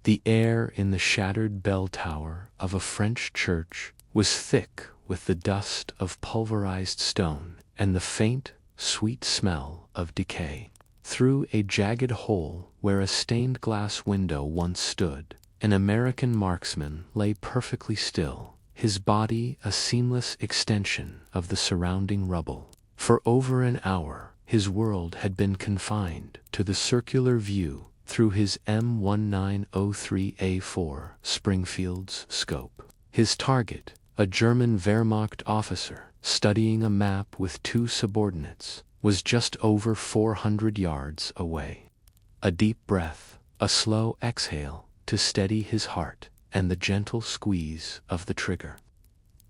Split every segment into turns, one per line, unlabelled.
The air in the shattered bell tower of a French church was thick with the dust of pulverized stone and the faint, sweet smell of decay. Through a jagged hole where a stained glass window once stood, an American marksman lay perfectly still, his body a seamless extension of the surrounding rubble. For over an hour, his world had been confined to the circular view through his M1903A4 Springfield's scope. His target, a German Wehrmacht officer studying a map with two subordinates, was just over 400 yards away. A deep breath, a slow exhale to steady his heart, and the gentle squeeze of the trigger.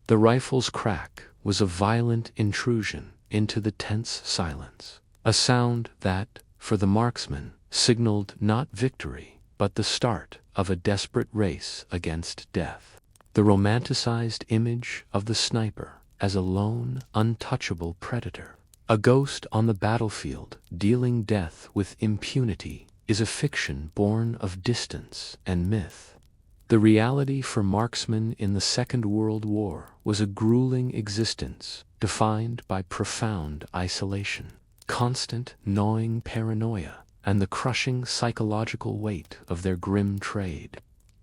The rifle's crack was a violent intrusion into the tense silence, a sound that, for the marksman, signaled not victory, but the start of a desperate race against death. The romanticized image of the sniper as a lone, untouchable predator, a ghost on the battlefield dealing death with impunity, is a fiction born of distance and myth. The reality for marksmen in the Second World War was a grueling existence defined by profound isolation, constant gnawing paranoia, and the crushing psychological weight of their grim trade.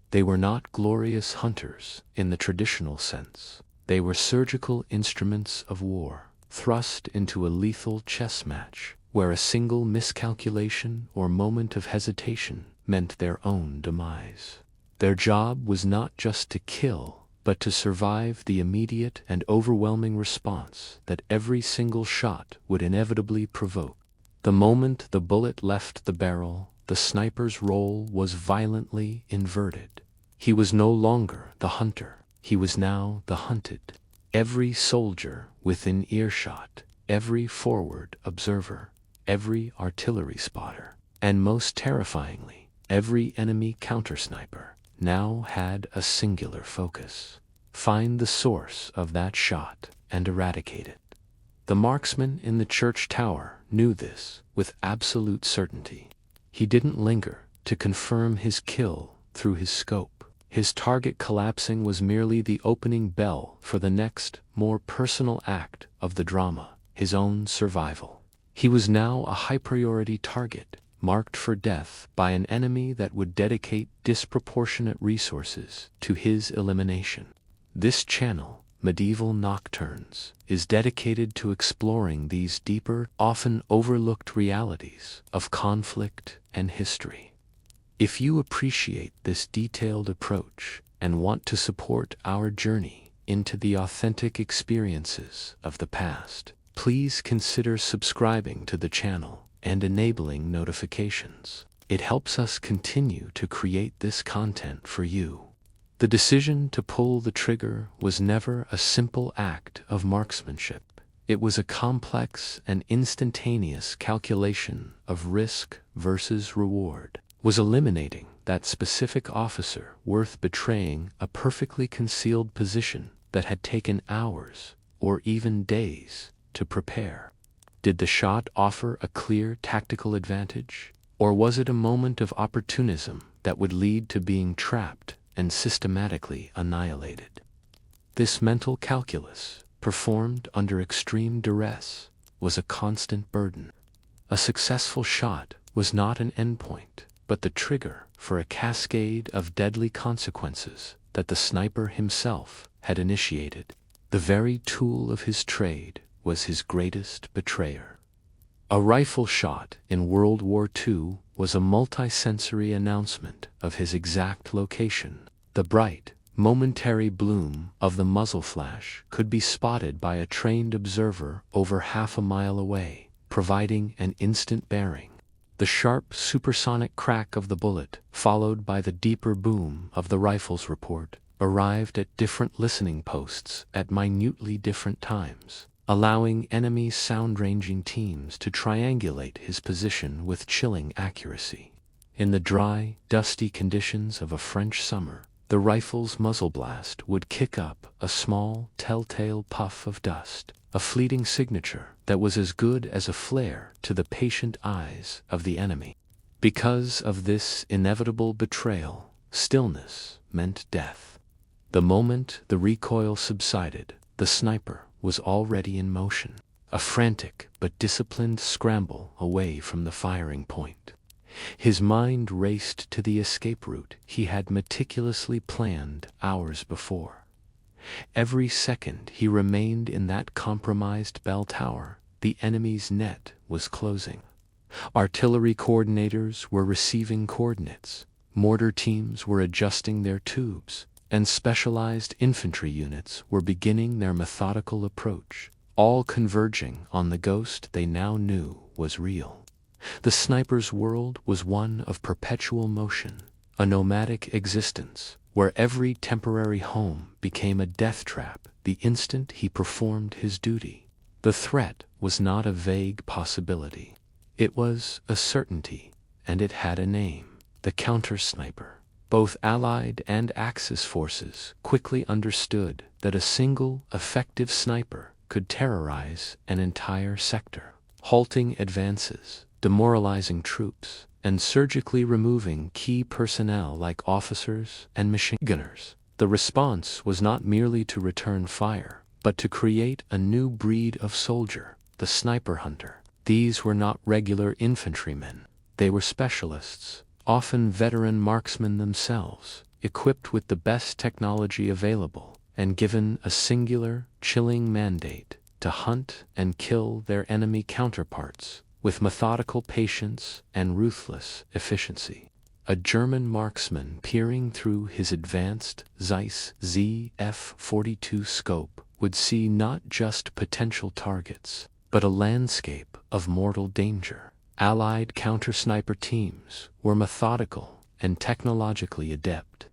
They were not glorious hunters in the traditional sense. They were surgical instruments of war, thrust into a lethal chess match, where a single miscalculation or moment of hesitation meant their own demise. Their job was not just to kill, but to survive the immediate and overwhelming response that every single shot would inevitably provoke. The moment the bullet left the barrel, the sniper's role was violently inverted. He was no longer the hunter, he was now the hunted. Every soldier within earshot, every forward observer, every artillery spotter, and most terrifyingly, every enemy countersniper, now had a singular focus: find the source of that shot and eradicate it. The marksman in the church tower knew this with absolute certainty. He didn't linger to confirm his kill through his scope. His target collapsing was merely the opening bell for the next, more personal act of the drama, his own survival. He was now a high-priority target, marked for death by an enemy that would dedicate disproportionate resources to his elimination. This channel, Medieval Nocturnes, is dedicated to exploring these deeper, often overlooked realities of conflict and history. If you appreciate this detailed approach and want to support our journey into the authentic experiences of the past, please consider subscribing to the channel and enabling notifications. It helps us continue to create this content for you. The decision to pull the trigger was never a simple act of marksmanship. It was a complex and instantaneous calculation of risk versus reward. Was eliminating that specific officer worth betraying a perfectly concealed position that had taken hours or even days to prepare? Did the shot offer a clear tactical advantage, or was it a moment of opportunism that would lead to being trapped and systematically annihilated? This mental calculus, performed under extreme duress, was a constant burden. A successful shot was not an endpoint, but the trigger for a cascade of deadly consequences that the sniper himself had initiated. The very tool of his trade was his greatest betrayer. A rifle shot in World War II was a multisensory announcement of his exact location. The bright, momentary bloom of the muzzle flash could be spotted by a trained observer over half a mile away, providing an instant bearing. The sharp supersonic crack of the bullet, followed by the deeper boom of the rifle's report, arrived at different listening posts at minutely different times, allowing enemy sound-ranging teams to triangulate his position with chilling accuracy. In the dry, dusty conditions of a French summer, the rifle's muzzle blast would kick up a small, telltale puff of dust, a fleeting signature that was as good as a flare to the patient eyes of the enemy. Because of this inevitable betrayal, Stillness meant death. The moment the recoil subsided, the sniper was already in motion, a frantic but disciplined scramble away from the firing point. His mind raced to the escape route he had meticulously planned hours before. Every second he remained in that compromised bell tower, the enemy's net was closing. Artillery coordinators were receiving coordinates, mortar teams were adjusting their tubes, and specialized infantry units were beginning their methodical approach, all converging on the ghost they now knew was real. The sniper's world was one of perpetual motion, a nomadic existence, where every temporary home became a death trap the instant he performed his duty. The threat was not a vague possibility. It was a certainty, and it had a name: the counter-sniper. Both Allied and Axis forces quickly understood that a single, effective sniper could terrorize an entire sector, halting advances, demoralizing troops, and surgically removing key personnel like officers and machine gunners. The response was not merely to return fire, but to create a new breed of soldier, the sniper hunter. These were not regular infantrymen. They were specialists, often veteran marksmen themselves, equipped with the best technology available, and given a singular, chilling mandate to hunt and kill their enemy counterparts with methodical patience and ruthless efficiency. A German marksman peering through his advanced Zeiss ZF-42 scope would see not just potential targets, but a landscape of mortal danger. Allied counter-sniper teams were methodical and technologically adept.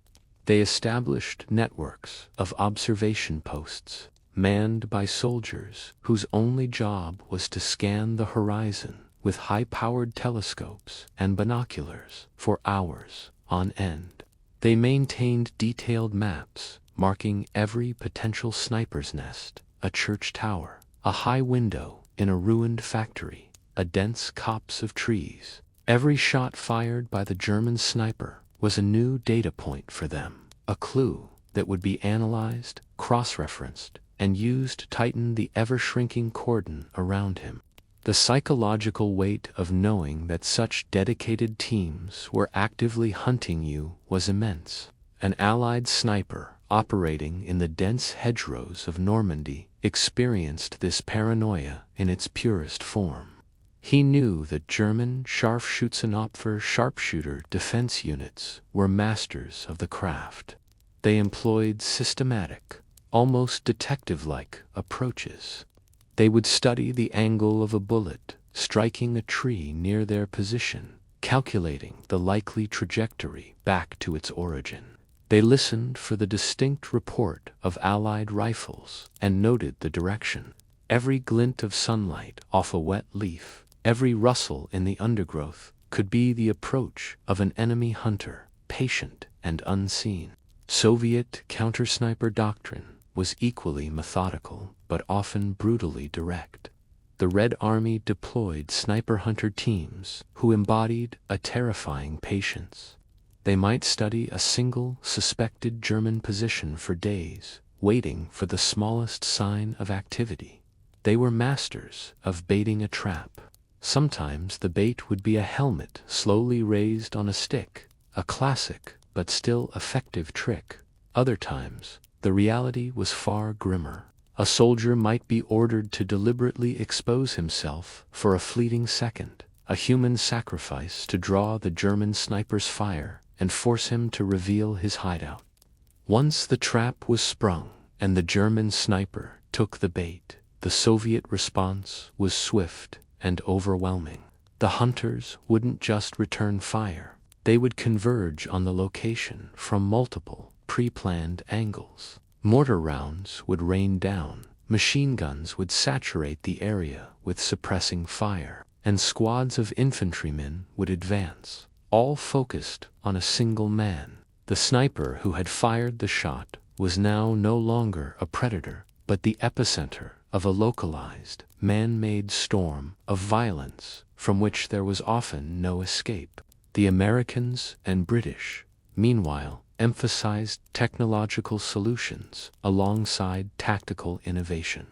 They established networks of observation posts, manned by soldiers whose only job was to scan the horizon with high-powered telescopes and binoculars for hours on end. They maintained detailed maps marking every potential sniper's nest, a church tower, a high window in a ruined factory, a dense copse of trees. Every shot fired by the German sniper was a new data point for them, a clue that would be analyzed, cross-referenced, and used to tighten the ever-shrinking cordon around him. The psychological weight of knowing that such dedicated teams were actively hunting you was immense. An Allied sniper operating in the dense hedgerows of Normandy experienced this paranoia in its purest form. He knew that German Scharfschützenopfer sharpshooter defense units were masters of the craft. They employed systematic, almost detective-like approaches. They would study the angle of a bullet striking a tree near their position, calculating the likely trajectory back to its origin. They listened for the distinct report of Allied rifles and noted the direction. Every glint of sunlight off a wet leaf, every rustle in the undergrowth could be the approach of an enemy hunter, patient and unseen. Soviet counter-sniper doctrine was equally methodical, but often brutally direct. The Red Army deployed sniper hunter teams who embodied a terrifying patience. They might study a single suspected German position for days, waiting for the smallest sign of activity. They were masters of baiting a trap. Sometimes the bait would be a helmet slowly raised on a stick, a classic but still effective trick. Other times, the reality was far grimmer. A soldier might be ordered to deliberately expose himself for a fleeting second, a human sacrifice to draw the German sniper's fire and force him to reveal his hideout. Once the trap was sprung and the German sniper took the bait, the Soviet response was swift and overwhelming. The hunters wouldn't just return fire. They would converge on the location from multiple, pre-planned angles. Mortar rounds would rain down, machine guns would saturate the area with suppressing fire, and squads of infantrymen would advance, all focused on a single man. The sniper who had fired the shot was now no longer a predator, but the epicenter of a localized, man-made storm of violence from which there was often no escape. The Americans and British meanwhile, emphasized technological solutions alongside tactical innovation.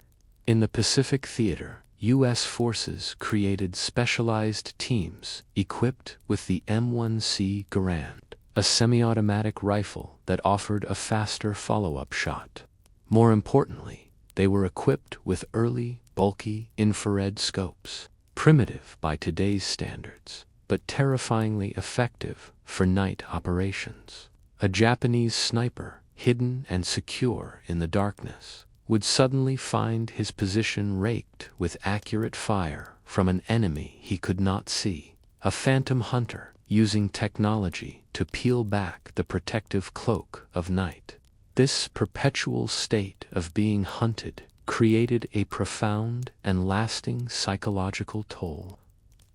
In the Pacific Theater, U.S. forces created specialized teams equipped with the M1C Garand, a semi-automatic rifle that offered a faster follow-up shot. More importantly, they were equipped with early, bulky infrared scopes, primitive by today's standards, but terrifyingly effective for night operations. A Japanese sniper, hidden and secure in the darkness, would suddenly find his position raked with accurate fire from an enemy he could not see. A phantom hunter, using technology to peel back the protective cloak of night. This perpetual state of being hunted created a profound and lasting psychological toll.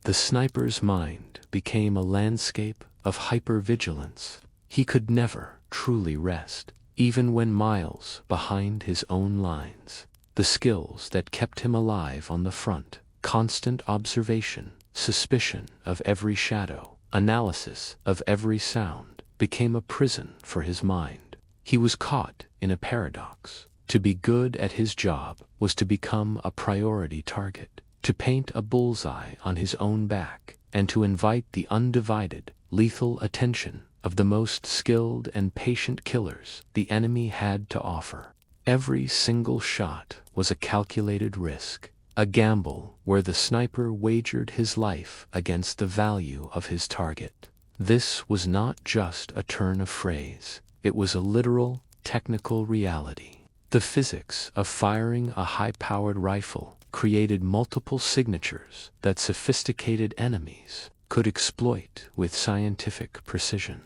The sniper's mind became a landscape of hypervigilance. He could never truly rest, even when miles behind his own lines. The skills that kept him alive on the front, constant observation, suspicion of every shadow, analysis of every sound, became a prison for his mind. He was caught in a paradox. To be good at his job was to become a priority target, to paint a bullseye on his own back, and to invite the undivided, lethal attention of the most skilled and patient killers the enemy had to offer. Every single shot was a calculated risk, a gamble where the sniper wagered his life against the value of his target. This was not just a turn of phrase, it was a literal, technical reality. The physics of firing a high-powered rifle created multiple signatures that sophisticated enemies could exploit with scientific precision.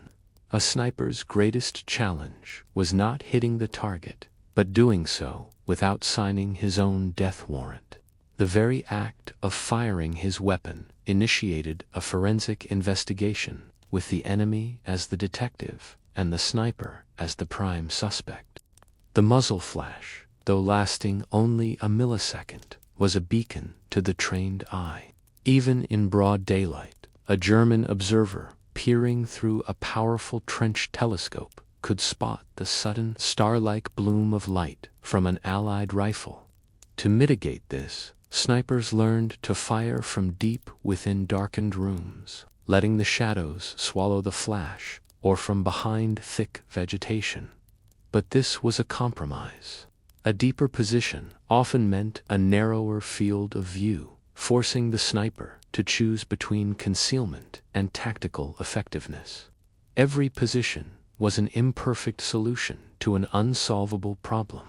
A sniper's greatest challenge was not hitting the target, but doing so without signing his own death warrant. The very act of firing his weapon initiated a forensic investigation, with the enemy as the detective and the sniper as the prime suspect. The muzzle flash, though lasting only a millisecond, was a beacon to the trained eye. Even in broad daylight, a German observer peering through a powerful trench telescope could spot the sudden star-like bloom of light from an Allied rifle. To mitigate this, snipers learned to fire from deep within darkened rooms, letting the shadows swallow the flash, or from behind thick vegetation. But this was a compromise. A deeper position often meant a narrower field of view, forcing the sniper to choose between concealment and tactical effectiveness. Every position was an imperfect solution to an unsolvable problem.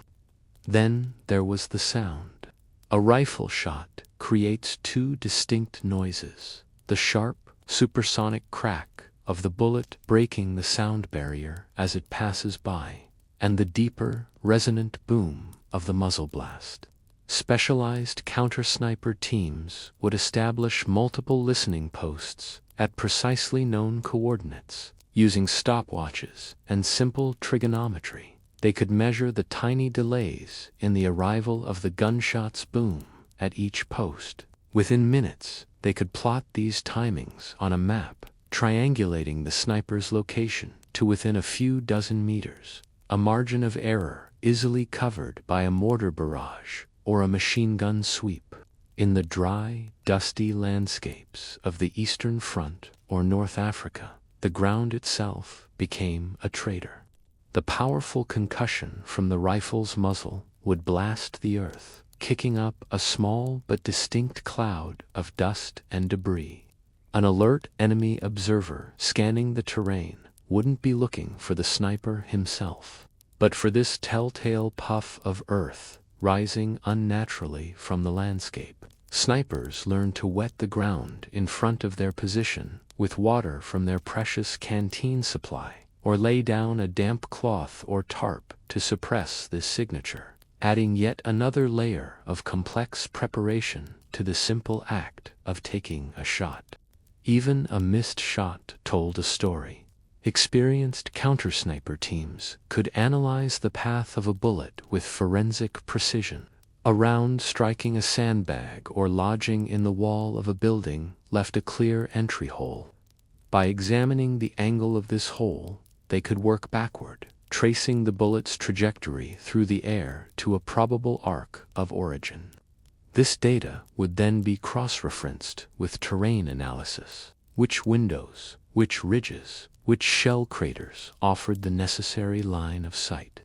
Then there was the sound. A rifle shot creates two distinct noises: the sharp, supersonic crack of the bullet breaking the sound barrier as it passes by, and the deeper, resonant boom of the muzzle blast. Specialized counter-sniper teams would establish multiple listening posts at precisely known coordinates. Using stopwatches and simple trigonometry, they could measure the tiny delays in the arrival of the gunshot's boom at each post. Within minutes, they could plot these timings on a map, triangulating the sniper's location to within a few dozen meters, a margin of error easily covered by a mortar barrage or a machine gun sweep. In the dry, dusty landscapes of the Eastern Front or North Africa, the ground itself became a traitor. The powerful concussion from the rifle's muzzle would blast the earth, kicking up a small but distinct cloud of dust and debris. An alert enemy observer scanning the terrain wouldn't be looking for the sniper himself, but for this telltale puff of earth rising unnaturally from the landscape. Snipers learned to wet the ground in front of their position with water from their precious canteen supply, or lay down a damp cloth or tarp to suppress this signature, adding yet another layer of complex preparation to the simple act of taking a shot. Even a missed shot told a story. Experienced counter-sniper teams could analyze the path of a bullet with forensic precision. A round striking a sandbag or lodging in the wall of a building left a clear entry hole. By examining the angle of this hole, they could work backward, tracing the bullet's trajectory through the air to a probable arc of origin. This data would then be cross-referenced with terrain analysis. Which windows, which ridges, which shell craters offered the necessary line of sight?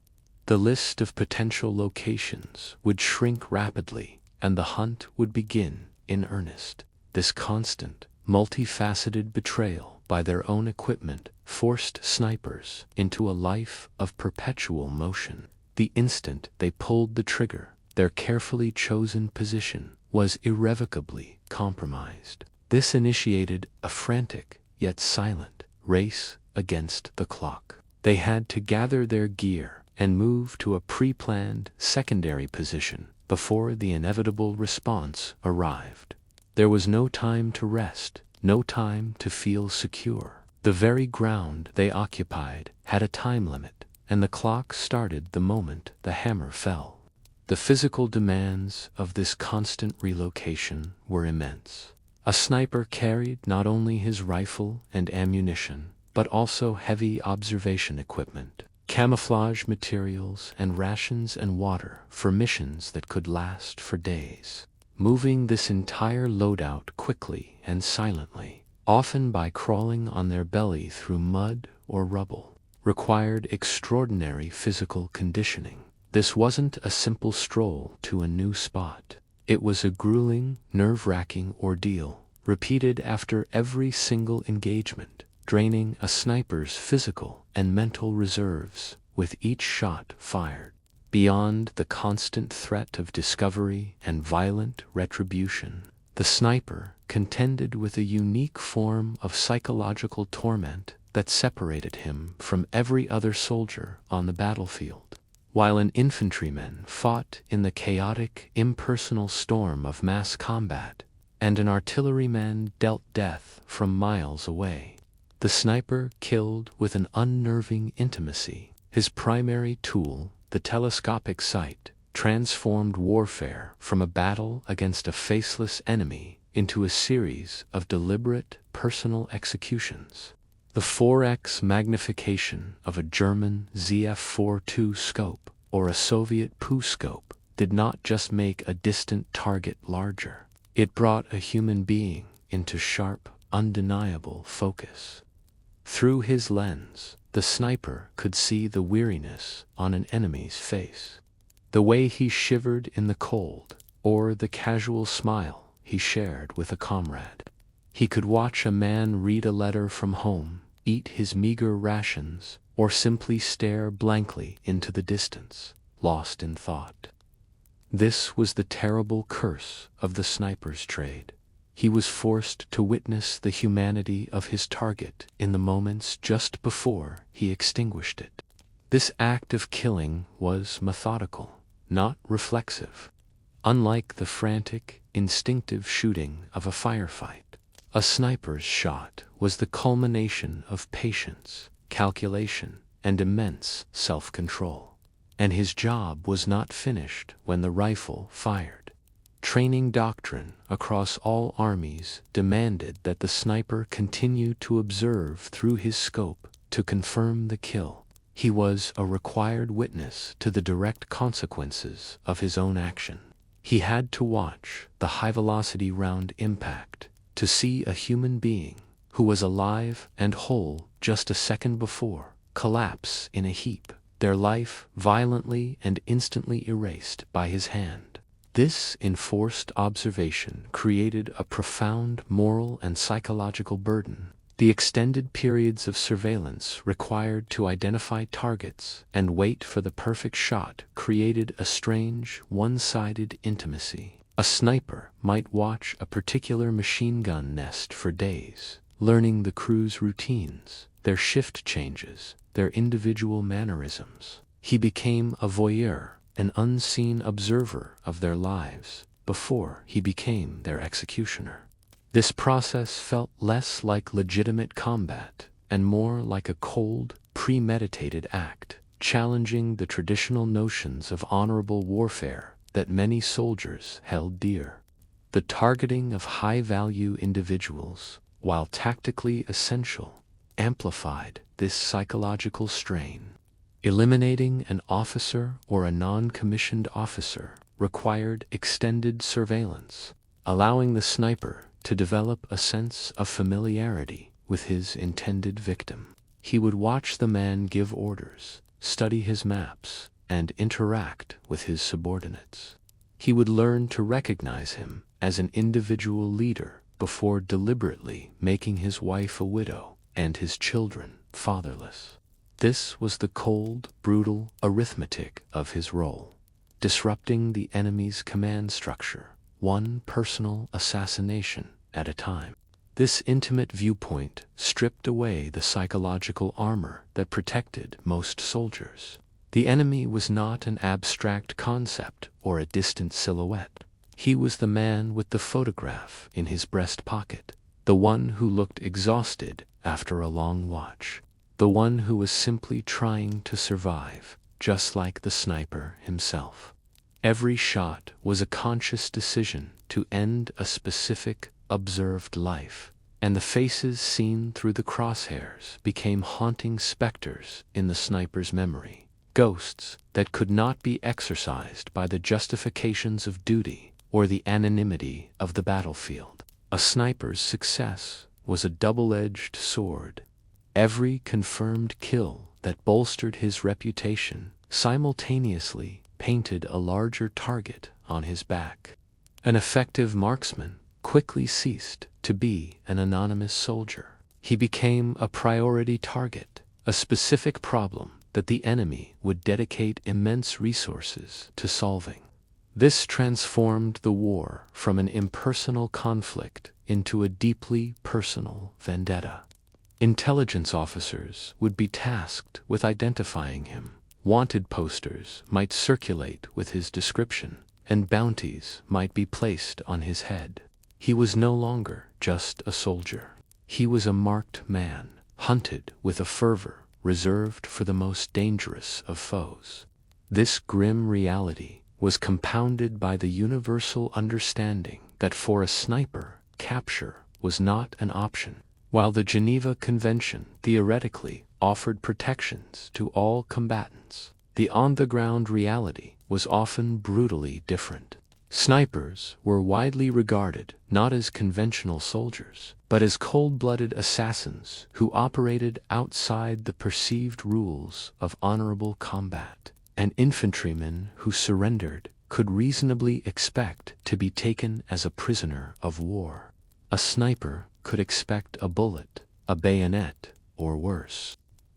The list of potential locations would shrink rapidly, and the hunt would begin in earnest. This constant, multifaceted betrayal by their own equipment forced snipers into a life of perpetual motion. The instant they pulled the trigger, their carefully chosen position was irrevocably compromised. This initiated a frantic, yet silent, race against the clock. They had to gather their gear and move to a pre-planned secondary position before the inevitable response arrived. There was no time to rest, no time to feel secure. The very ground they occupied had a time limit, and the clock started the moment the hammer fell. The physical demands of this constant relocation were immense. A sniper carried not only his rifle and ammunition, but also heavy observation equipment, camouflage materials, and rations and water for missions that could last for days. Moving this entire loadout quickly and silently, often by crawling on their belly through mud or rubble, required extraordinary physical conditioning. This wasn't a simple stroll to a new spot. It was a grueling, nerve-wracking ordeal, repeated after every single engagement, draining a sniper's physical and mental reserves with each shot fired. Beyond the constant threat of discovery and violent retribution, the sniper contended with a unique form of psychological torment that separated him from every other soldier on the battlefield. While an infantryman fought in the chaotic, impersonal storm of mass combat, and an artilleryman dealt death from miles away, the sniper killed with an unnerving intimacy. His primary tool, the telescopic sight, transformed warfare from a battle against a faceless enemy into a series of deliberate personal executions. The 4x magnification of a German ZF-42 scope or a Soviet PU scope did not just make a distant target larger. It brought a human being into sharp, undeniable focus. Through his lens, the sniper could see the weariness on an enemy's face, the way he shivered in the cold, or the casual smile he shared with a comrade. He could watch a man read a letter from home, eat his meager rations, or simply stare blankly into the distance, lost in thought. This was the terrible curse of the sniper's trade. He was forced to witness the humanity of his target in the moments just before he extinguished it. This act of killing was methodical, not reflexive. Unlike the frantic, instinctive shooting of a firefight, a sniper's shot was the culmination of patience, calculation, and immense self-control. And his job was not finished when the rifle fired. Training doctrine across all armies demanded that the sniper continue to observe through his scope to confirm the kill. He was a required witness to the direct consequences of his own action. He had to watch the high-velocity round impact to see a human being who was alive and whole just a second before collapse in a heap, their life violently and instantly erased by his hand. This enforced observation created a profound moral and psychological burden. The extended periods of surveillance required to identify targets and wait for the perfect shot created a strange, one-sided intimacy. A sniper might watch a particular machine gun nest for days, learning the crew's routines, their shift changes, their individual mannerisms. He became a voyeur, an unseen observer of their lives, before he became their executioner. This process felt less like legitimate combat and more like a cold, premeditated act, challenging the traditional notions of honorable warfare that many soldiers held dear. The targeting of high-value individuals, while tactically essential, amplified this psychological strain. Eliminating an officer or a non-commissioned officer required extended surveillance, allowing the sniper to develop a sense of familiarity with his intended victim. He would watch the man give orders, study his maps, and interact with his subordinates. He would learn to recognize him as an individual leader before deliberately making his wife a widow and his children fatherless. This was the cold, brutal arithmetic of his role, disrupting the enemy's command structure, one personal assassination at a time. This intimate viewpoint stripped away the psychological armor that protected most soldiers. The enemy was not an abstract concept or a distant silhouette. He was the man with the photograph in his breast pocket, the one who looked exhausted after a long watch, the one who was simply trying to survive, just like the sniper himself. Every shot was a conscious decision to end a specific, observed life, and the faces seen through the crosshairs became haunting specters in the sniper's memory, ghosts that could not be exorcised by the justifications of duty or the anonymity of the battlefield. A sniper's success was a double-edged sword. Every confirmed kill that bolstered his reputation simultaneously painted a larger target on his back. An effective marksman quickly ceased to be an anonymous soldier. He became a priority target, a specific problem that the enemy would dedicate immense resources to solving. This transformed the war from an impersonal conflict into a deeply personal vendetta. Intelligence officers would be tasked with identifying him. Wanted posters might circulate with his description, and bounties might be placed on his head. He was no longer just a soldier. He was a marked man, hunted with a fervor reserved for the most dangerous of foes. This grim reality was compounded by the universal understanding that for a sniper, capture was not an option. While the Geneva Convention theoretically offered protections to all combatants, the on-the-ground reality was often brutally different. Snipers were widely regarded not as conventional soldiers, but as cold-blooded assassins who operated outside the perceived rules of honorable combat. An infantryman who surrendered could reasonably expect to be taken as a prisoner of war. A sniper could expect a bullet, a bayonet, or worse.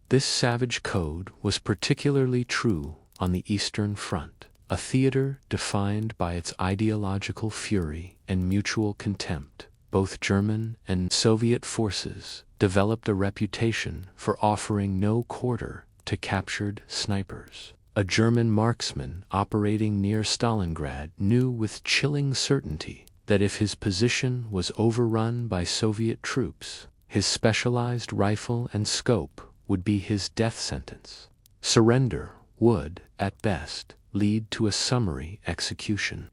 This savage code was particularly true on the Eastern Front, a theater defined by its ideological fury and mutual contempt. Both German and Soviet forces developed a reputation for offering no quarter to captured snipers. A German marksman operating near Stalingrad knew with chilling certainty that if his position was overrun by Soviet troops, his specialized rifle and scope would be his death sentence. Surrender would, at best, lead to a summary execution.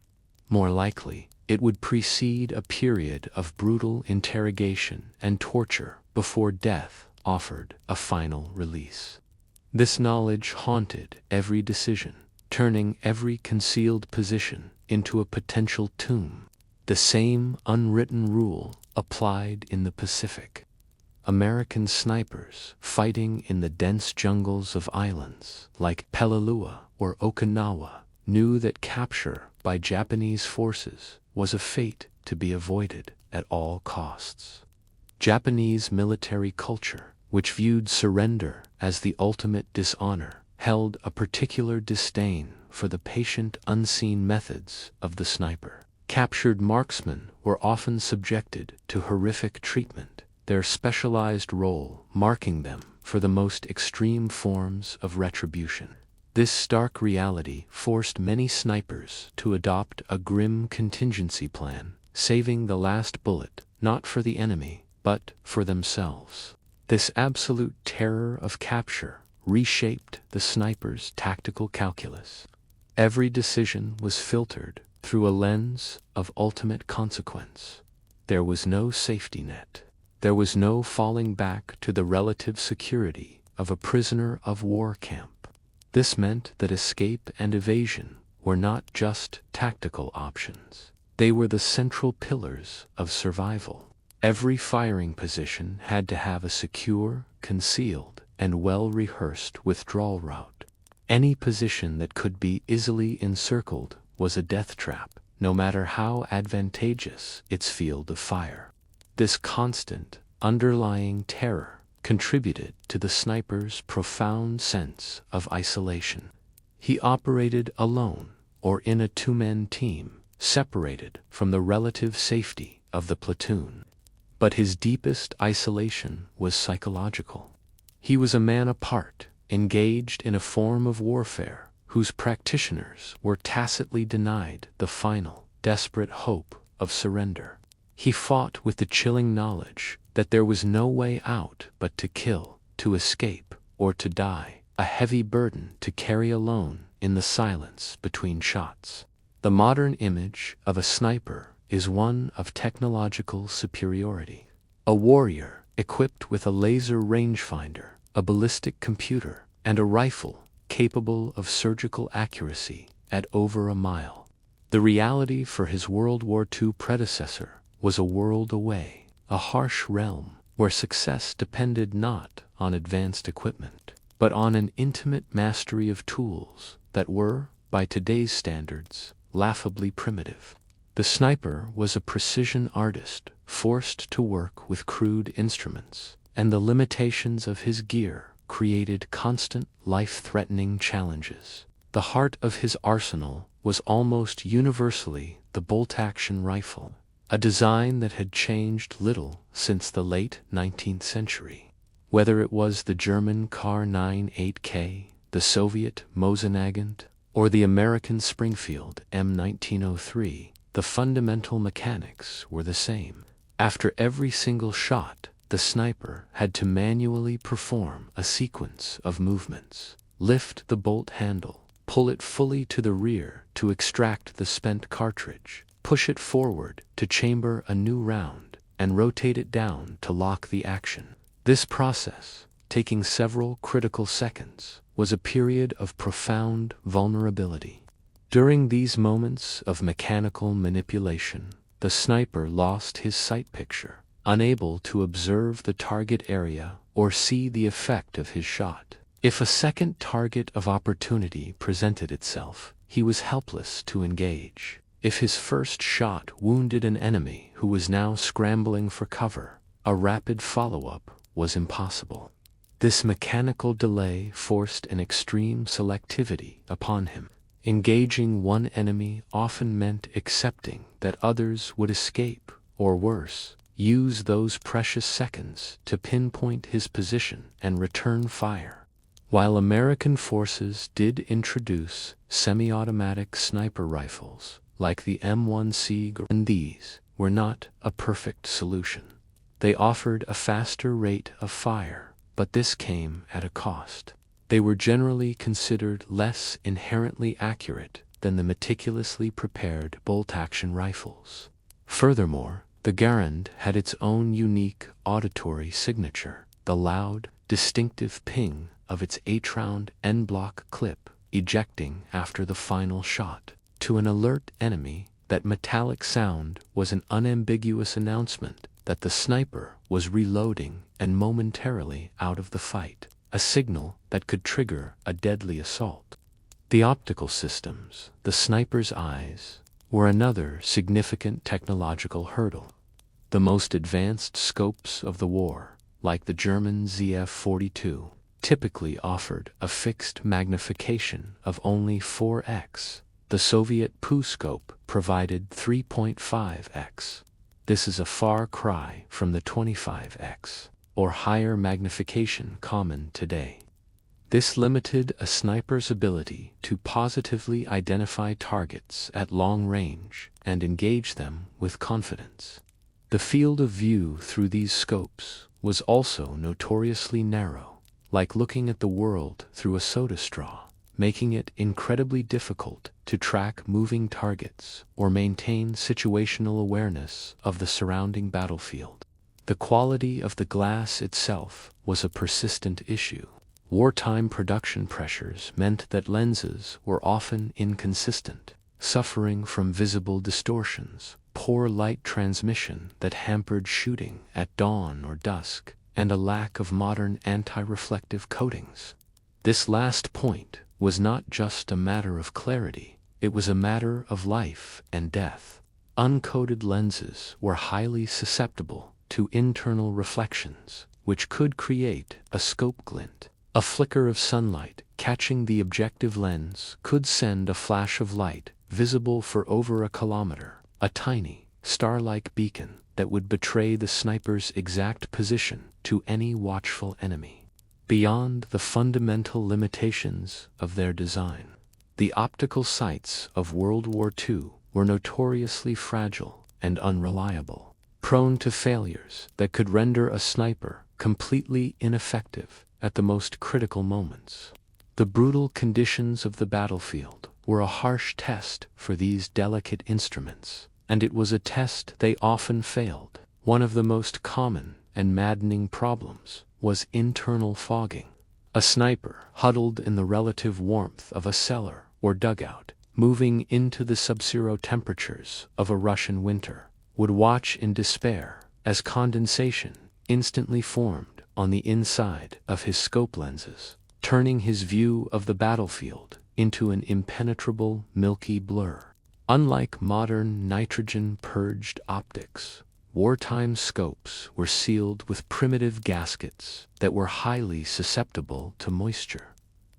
More likely, it would precede a period of brutal interrogation and torture before death offered a final release. This knowledge haunted every decision, turning every concealed position into a potential tomb. The same unwritten rule applied in the Pacific. American snipers fighting in the dense jungles of islands like Peleliu or Okinawa knew that capture by Japanese forces was a fate to be avoided at all costs. Japanese military culture, which viewed surrender as the ultimate dishonor, held a particular disdain for the patient, unseen methods of the sniper. Captured marksmen were often subjected to horrific treatment, their specialized role marking them for the most extreme forms of retribution. This stark reality forced many snipers to adopt a grim contingency plan, saving the last bullet not for the enemy, but for themselves. This absolute terror of capture reshaped the sniper's tactical calculus. Every decision was filtered through a lens of ultimate consequence. There was no safety net. There was no falling back to the relative security of a prisoner of war camp. This meant that escape and evasion were not just tactical options. They were the central pillars of survival. Every firing position had to have a secure, concealed, and well-rehearsed withdrawal route. Any position that could be easily encircled was a death trap, no matter how advantageous its field of fire. This constant, underlying terror contributed to the sniper's profound sense of isolation. He operated alone or in a two-man team, separated from the relative safety of the platoon. But his deepest isolation was psychological. He was a man apart, engaged in a form of warfare whose practitioners were tacitly denied the final, desperate hope of surrender. He fought with the chilling knowledge that there was no way out but to kill, to escape, or to die, a heavy burden to carry alone in the silence between shots. The modern image of a sniper is one of technological superiority. A warrior equipped with a laser rangefinder, a ballistic computer, and a rifle capable of surgical accuracy at over a mile. The reality for his World War II predecessor was a world away, a harsh realm where success depended not on advanced equipment, but on an intimate mastery of tools that were, by today's standards, laughably primitive. The sniper was a precision artist, forced to work with crude instruments, and the limitations of his gear created constant, life-threatening challenges. The heart of his arsenal was almost universally the bolt-action rifle, a design that had changed little since the late 19th century. Whether it was the German Kar 98K, the Soviet Mosin-Nagant, or the American Springfield M1903, the fundamental mechanics were the same. After every single shot, the sniper had to manually perform a sequence of movements. Lift the bolt handle, pull it fully to the rear to extract the spent cartridge, push it forward to chamber a new round, and rotate it down to lock the action. This process, taking several critical seconds, was a period of profound vulnerability. During these moments of mechanical manipulation, the sniper lost his sight picture, unable to observe the target area or see the effect of his shot. If a second target of opportunity presented itself, he was helpless to engage. If his first shot wounded an enemy who was now scrambling for cover, a rapid follow-up was impossible. This mechanical delay forced an extreme selectivity upon him. Engaging one enemy often meant accepting that others would escape, or worse, use those precious seconds to pinpoint his position and return fire. While American forces did introduce semi-automatic sniper rifles, like the M1C, and these were not a perfect solution. They offered a faster rate of fire, but this came at a cost. They were generally considered less inherently accurate than the meticulously prepared bolt-action rifles. Furthermore, the Garand had its own unique auditory signature, the loud, distinctive ping of its 8-round en-bloc clip ejecting after the final shot. To an alert enemy, that metallic sound was an unambiguous announcement that the sniper was reloading and momentarily out of the fight, a signal that could trigger a deadly assault. The optical systems, the sniper's eyes, were another significant technological hurdle. The most advanced scopes of the war, like the German ZF-42, typically offered a fixed magnification of only 4x. The Soviet PU scope provided 3.5x. This is a far cry from the 25x, or higher magnification common today. This limited a sniper's ability to positively identify targets at long range and engage them with confidence. The field of view through these scopes was also notoriously narrow, like looking at the world through a soda straw, making it incredibly difficult to track moving targets or maintain situational awareness of the surrounding battlefield. The quality of the glass itself was a persistent issue. Wartime production pressures meant that lenses were often inconsistent, suffering from visible distortions, poor light transmission that hampered shooting at dawn or dusk, and a lack of modern anti-reflective coatings. This last point was not just a matter of clarity, it was a matter of life and death. Uncoated lenses were highly susceptible to internal reflections, which could create a scope glint. A flicker of sunlight catching the objective lens could send a flash of light visible for over a kilometer, a tiny, star-like beacon that would betray the sniper's exact position to any watchful enemy. Beyond the fundamental limitations of their design, the optical sights of World War II were notoriously fragile and unreliable, prone to failures that could render a sniper completely ineffective at the most critical moments. The brutal conditions of the battlefield were a harsh test for these delicate instruments, and it was a test they often failed. One of the most common and maddening problems was internal fogging. A sniper, huddled in the relative warmth of a cellar or dugout, moving into the sub-zero temperatures of a Russian winter, would watch in despair as condensation instantly formed on the inside of his scope lenses, turning his view of the battlefield into an impenetrable milky blur. Unlike modern nitrogen-purged optics, wartime scopes were sealed with primitive gaskets that were highly susceptible to moisture.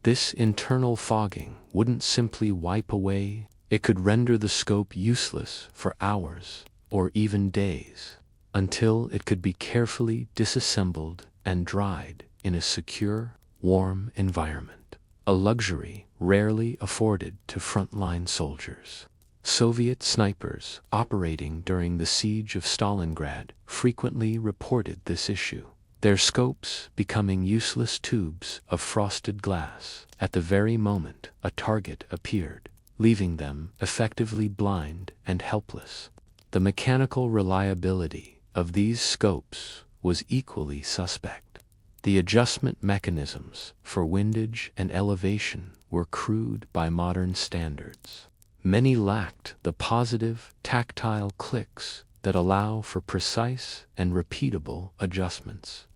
This internal fogging wouldn't simply wipe away, it could render the scope useless for hours or even days, until it could be carefully disassembled and dried in a secure, warm environment, a luxury rarely afforded to frontline soldiers. Soviet snipers operating during the siege of Stalingrad frequently reported this issue, their scopes becoming useless tubes of frosted glass at the very moment a target appeared, leaving them effectively blind and helpless. The mechanical reliability of these scopes was equally suspect. The adjustment mechanisms for windage and elevation were crude by modern standards. Many lacked the positive, tactile clicks that allow for precise and repeatable adjustments.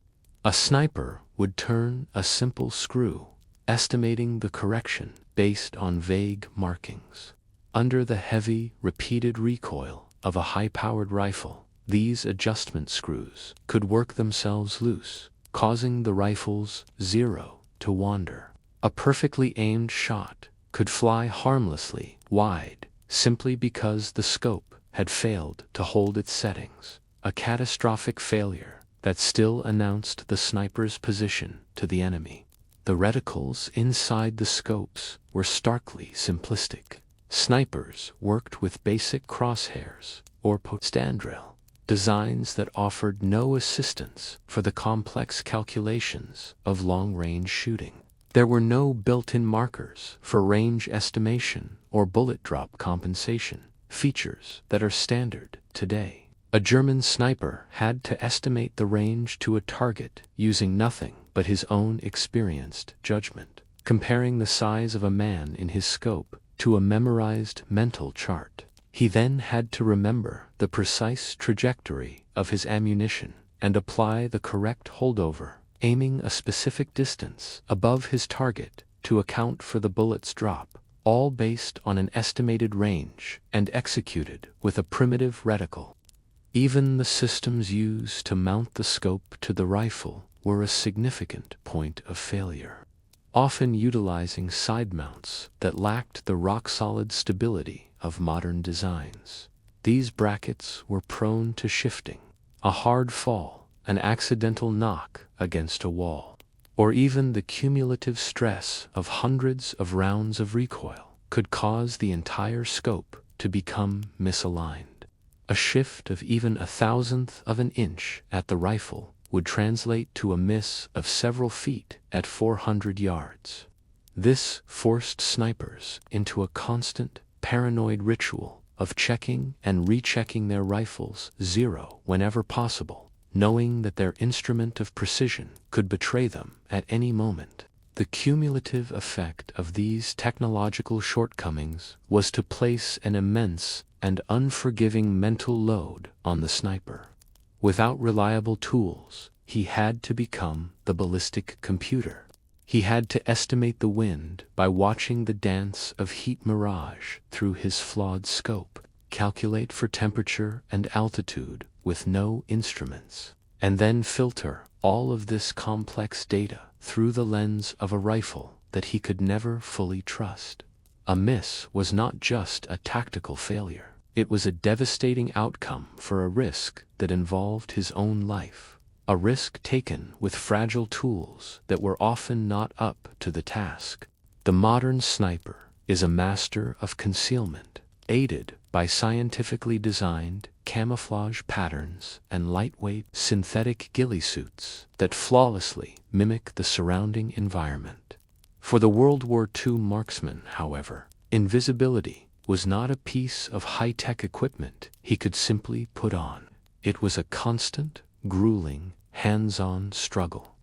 A sniper would turn a simple screw, estimating the correction based on vague markings. Under the heavy, repeated recoil of a high-powered rifle, these adjustment screws could work themselves loose, causing the rifle's zero to wander. A perfectly aimed shot could fly harmlessly wide simply because the scope had failed to hold its settings, a catastrophic failure that still announced the sniper's position to the enemy. The reticles inside the scopes were starkly simplistic. Snipers worked with basic crosshairs or standrail, designs that offered no assistance for the complex calculations of long-range shooting. There were no built-in markers for range estimation or bullet drop compensation, features that are standard today. A German sniper had to estimate the range to a target using nothing but his own experienced judgment, comparing the size of a man in his scope to a memorized mental chart. He then had to remember the precise trajectory of his ammunition and apply the correct holdover, aiming a specific distance above his target to account for the bullet's drop, all based on an estimated range and executed with a primitive reticle. Even the systems used to mount the scope to the rifle were a significant point of failure, often utilizing side mounts that lacked the rock-solid stability of modern designs. These brackets were prone to shifting, a hard fall, an accidental knock against a wall, or even the cumulative stress of hundreds of rounds of recoil could cause the entire scope to become misaligned. A shift of even 1/1000th of an inch at the rifle would translate to a miss of several feet at 400 yards. This forced snipers into a constant, paranoid ritual of checking and rechecking their rifles zero whenever possible, knowing that their instrument of precision could betray them at any moment. The cumulative effect of these technological shortcomings was to place an immense and unforgiving mental load on the sniper. Without reliable tools, he had to become the ballistic computer. He had to estimate the wind by watching the dance of heat mirage through his flawed scope, calculate for temperature and altitude with no instruments, and then filter all of this complex data through the lens of a rifle that he could never fully trust. A miss was not just a tactical failure. It was a devastating outcome for a risk that involved his own life, a risk taken with fragile tools that were often not up to the task. The modern sniper is a master of concealment, aided by scientifically designed camouflage patterns and lightweight synthetic ghillie suits that flawlessly mimic the surrounding environment. For the World War II marksman, however, invisibility was not a piece of high-tech equipment he could simply put on. It was a constant, grueling, hands-on struggle,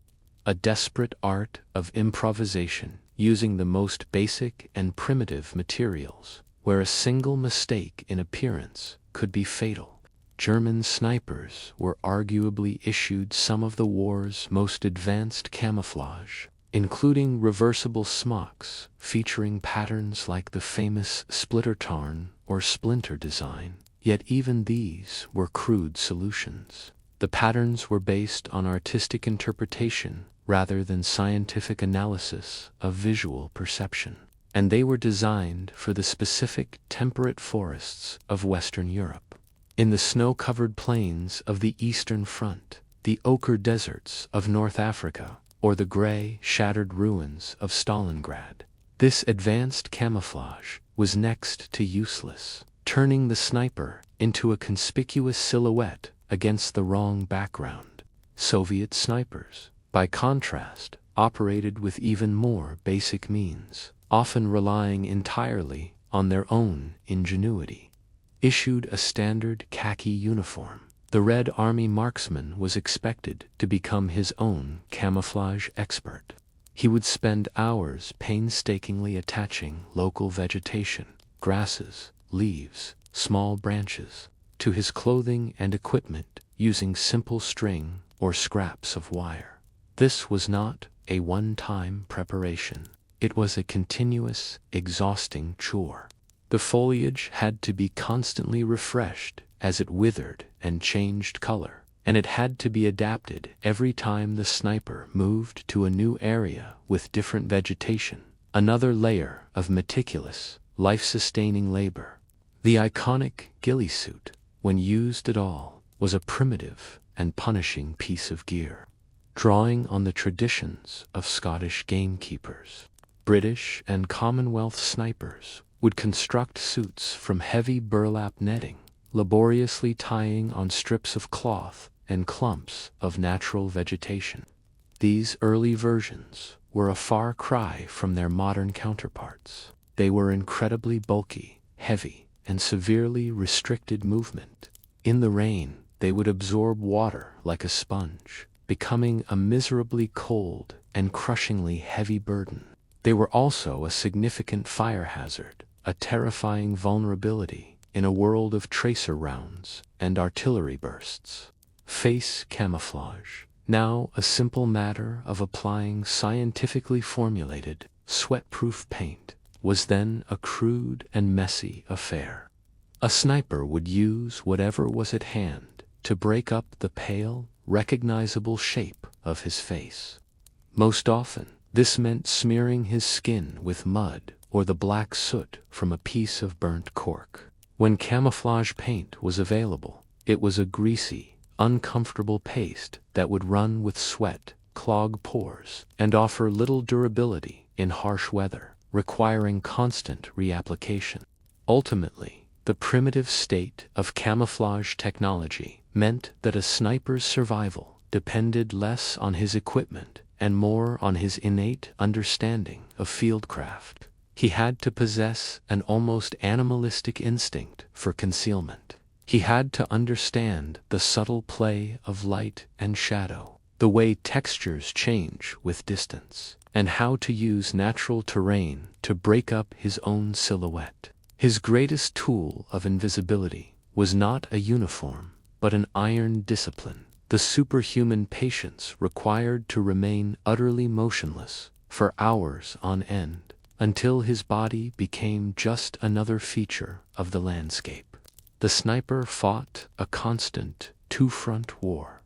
a desperate art of improvisation using the most basic and primitive materials, where a single mistake in appearance could be fatal. German snipers were arguably issued some of the war's most advanced camouflage, including reversible smocks featuring patterns like the famous splitter-tarn or splinter design. Yet even these were crude solutions. The patterns were based on artistic interpretation rather than scientific analysis of visual perception, and they were designed for the specific temperate forests of Western Europe. In the snow-covered plains of the Eastern Front, the ochre deserts of North Africa, or the gray, shattered ruins of Stalingrad, this advanced camouflage was next to useless, turning the sniper into a conspicuous silhouette against the wrong background. Soviet snipers, by contrast, operated with even more basic means, often relying entirely on their own ingenuity. Issued a standard khaki uniform, the Red Army marksman was expected to become his own camouflage expert. He would spend hours painstakingly attaching local vegetation, grasses, leaves, small branches, to his clothing and equipment using simple string or scraps of wire. This was not a one-time preparation. It was a continuous, exhausting chore. The foliage had to be constantly refreshed as it withered and changed color, and it had to be adapted every time the sniper moved to a new area with different vegetation, another layer of meticulous, life-sustaining labor. The iconic ghillie suit, when used at all, was a primitive and punishing piece of gear. Drawing on the traditions of Scottish gamekeepers, British and Commonwealth snipers would construct suits from heavy burlap netting, laboriously tying on strips of cloth and clumps of natural vegetation. These early versions were a far cry from their modern counterparts. They were incredibly bulky, heavy, and severely restricted movement. In the rain, they would absorb water like a sponge, becoming a miserably cold and crushingly heavy burden. They were also a significant fire hazard, a terrifying vulnerability in a world of tracer rounds and artillery bursts. Face camouflage, now a simple matter of applying scientifically formulated, sweat-proof paint, was then a crude and messy affair. A sniper would use whatever was at hand to break up the pale, recognizable shape of his face. Most often, this meant smearing his skin with mud or the black soot from a piece of burnt cork. When camouflage paint was available, it was a greasy, uncomfortable paste that would run with sweat, clog pores, and offer little durability in harsh weather, requiring constant reapplication. Ultimately, the primitive state of camouflage technology meant that a sniper's survival depended less on his equipment and more on his innate understanding of fieldcraft. He had to possess an almost animalistic instinct for concealment. He had to understand the subtle play of light and shadow, the way textures change with distance, and how to use natural terrain to break up his own silhouette. His greatest tool of invisibility was not a uniform, but an iron discipline, the superhuman patience required to remain utterly motionless for hours on end, until his body became just another feature of the landscape. The sniper fought a constant two-front war.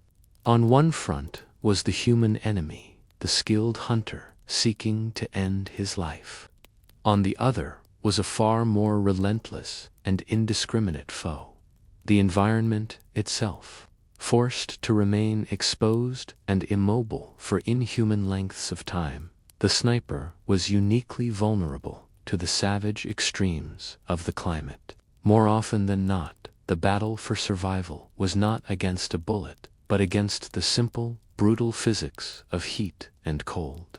On one front was the human enemy, the skilled hunter seeking to end his life. On the other was a far more relentless and indiscriminate foe, the environment itself. Forced to remain exposed and immobile for inhuman lengths of time, the sniper was uniquely vulnerable to the savage extremes of the climate. More often than not, the battle for survival was not against a bullet, but against the simple, brutal physics of heat and cold.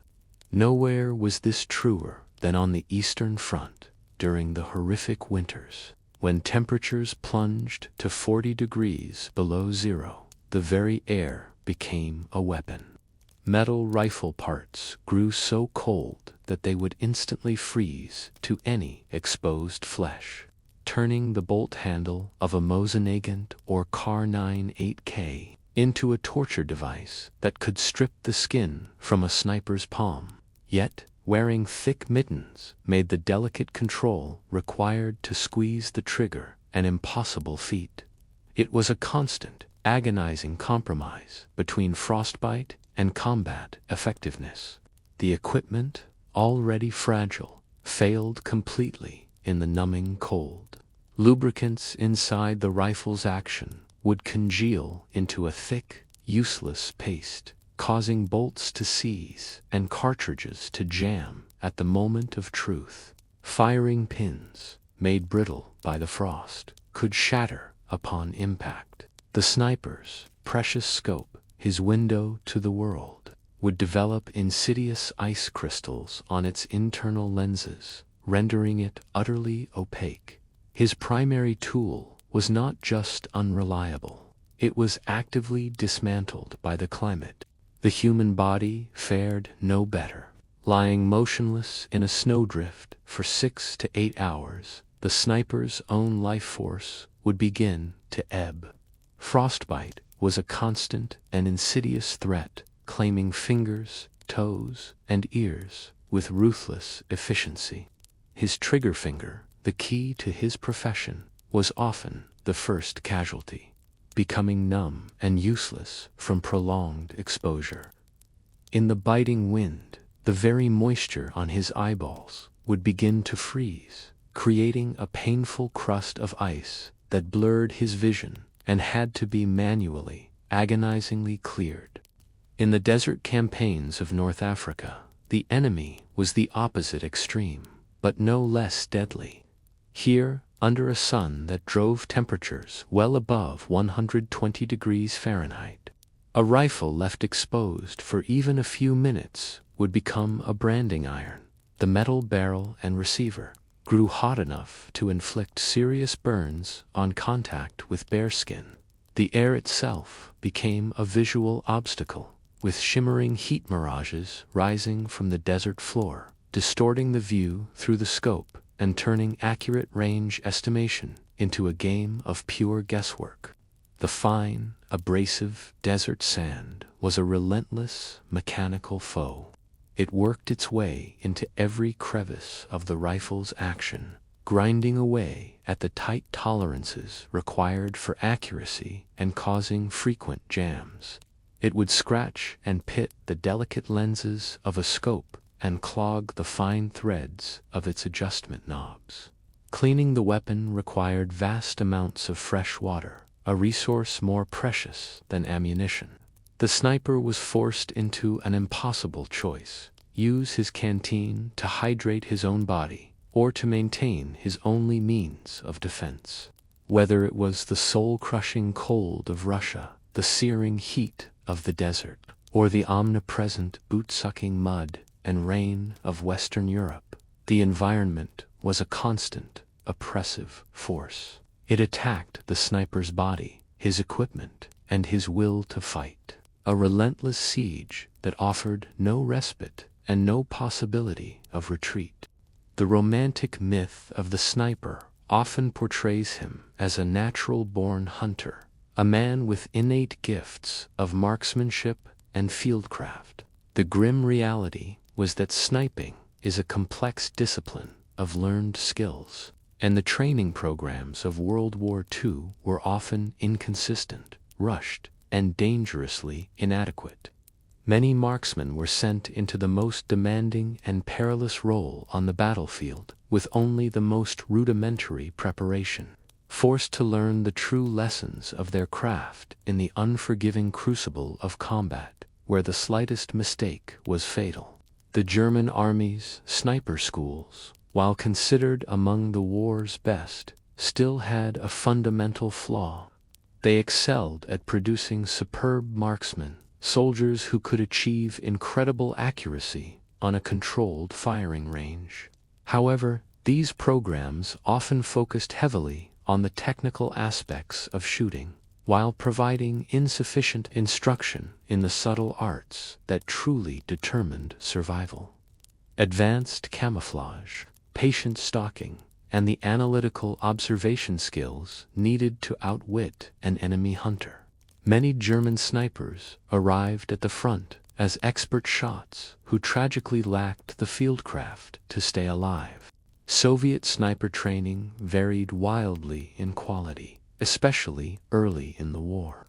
Nowhere was this truer than on the Eastern Front during the horrific winters, when temperatures plunged to 40 degrees below zero. The very air became a weapon. Metal rifle parts grew so cold that they would instantly freeze to any exposed flesh, turning the bolt handle of a Mosin-Nagant or Kar-9 8K into a torture device that could strip the skin from a sniper's palm. Yet, wearing thick mittens made the delicate control required to squeeze the trigger an impossible feat. It was a constant, agonizing compromise between frostbite and combat effectiveness. The equipment, already fragile, failed completely in the numbing cold. Lubricants inside the rifle's action would congeal into a thick, useless paste, causing bolts to seize and cartridges to jam at the moment of truth. Firing pins, made brittle by the frost, could shatter upon impact. The sniper's precious scope, his window to the world, would develop insidious ice crystals on its internal lenses, rendering it utterly opaque. His primary tool was not just unreliable, it was actively dismantled by the climate. The human body fared no better. Lying motionless in a snowdrift for 6 to 8 hours, the sniper's own life force would begin to ebb. Frostbite was a constant and insidious threat, claiming fingers, toes, and ears with ruthless efficiency. His trigger finger, the key to his profession, was often the first casualty, becoming numb and useless from prolonged exposure. In the biting wind, the very moisture on his eyeballs would begin to freeze, creating a painful crust of ice that blurred his vision and had to be manually, agonizingly cleared. In the desert campaigns of North Africa, the enemy was the opposite extreme, but no less deadly. Here, under a sun that drove temperatures well above 120 degrees Fahrenheit, a rifle left exposed for even a few minutes would become a branding iron. The metal barrel and receiver grew hot enough to inflict serious burns on contact with bearskin. The air itself became a visual obstacle, with shimmering heat mirages rising from the desert floor, distorting the view through the scope and turning accurate range estimation into a game of pure guesswork. The fine, abrasive desert sand was a relentless, mechanical foe. It worked its way into every crevice of the rifle's action, grinding away at the tight tolerances required for accuracy and causing frequent jams. It would scratch and pit the delicate lenses of a scope and clog the fine threads of its adjustment knobs. Cleaning the weapon required vast amounts of fresh water, a resource more precious than ammunition. The sniper was forced into an impossible choice: use his canteen to hydrate his own body, or to maintain his only means of defense. Whether it was the soul-crushing cold of Russia, the searing heat of the desert, or the omnipresent boot-sucking mud and rain of Western Europe, the environment was a constant, oppressive force. It attacked the sniper's body, his equipment, and his will to fight. A relentless siege that offered no respite and no possibility of retreat. The romantic myth of the sniper often portrays him as a natural-born hunter, a man with innate gifts of marksmanship and fieldcraft. The grim reality was that sniping is a complex discipline of learned skills, and the training programs of World War II were often inconsistent, rushed, and dangerously inadequate. Many marksmen were sent into the most demanding and perilous role on the battlefield with only the most rudimentary preparation, forced to learn the true lessons of their craft in the unforgiving crucible of combat, where the slightest mistake was fatal. The German army's sniper schools, while considered among the war's best, still had a fundamental flaw. They excelled at producing superb marksmen, soldiers who could achieve incredible accuracy on a controlled firing range. However, these programs often focused heavily on the technical aspects of shooting, while providing insufficient instruction in the subtle arts that truly determined survival. Advanced camouflage, patient stalking, and the analytical observation skills needed to outwit an enemy hunter. Many German snipers arrived at the front as expert shots who tragically lacked the fieldcraft to stay alive. Soviet sniper training varied wildly in quality, especially early in the war.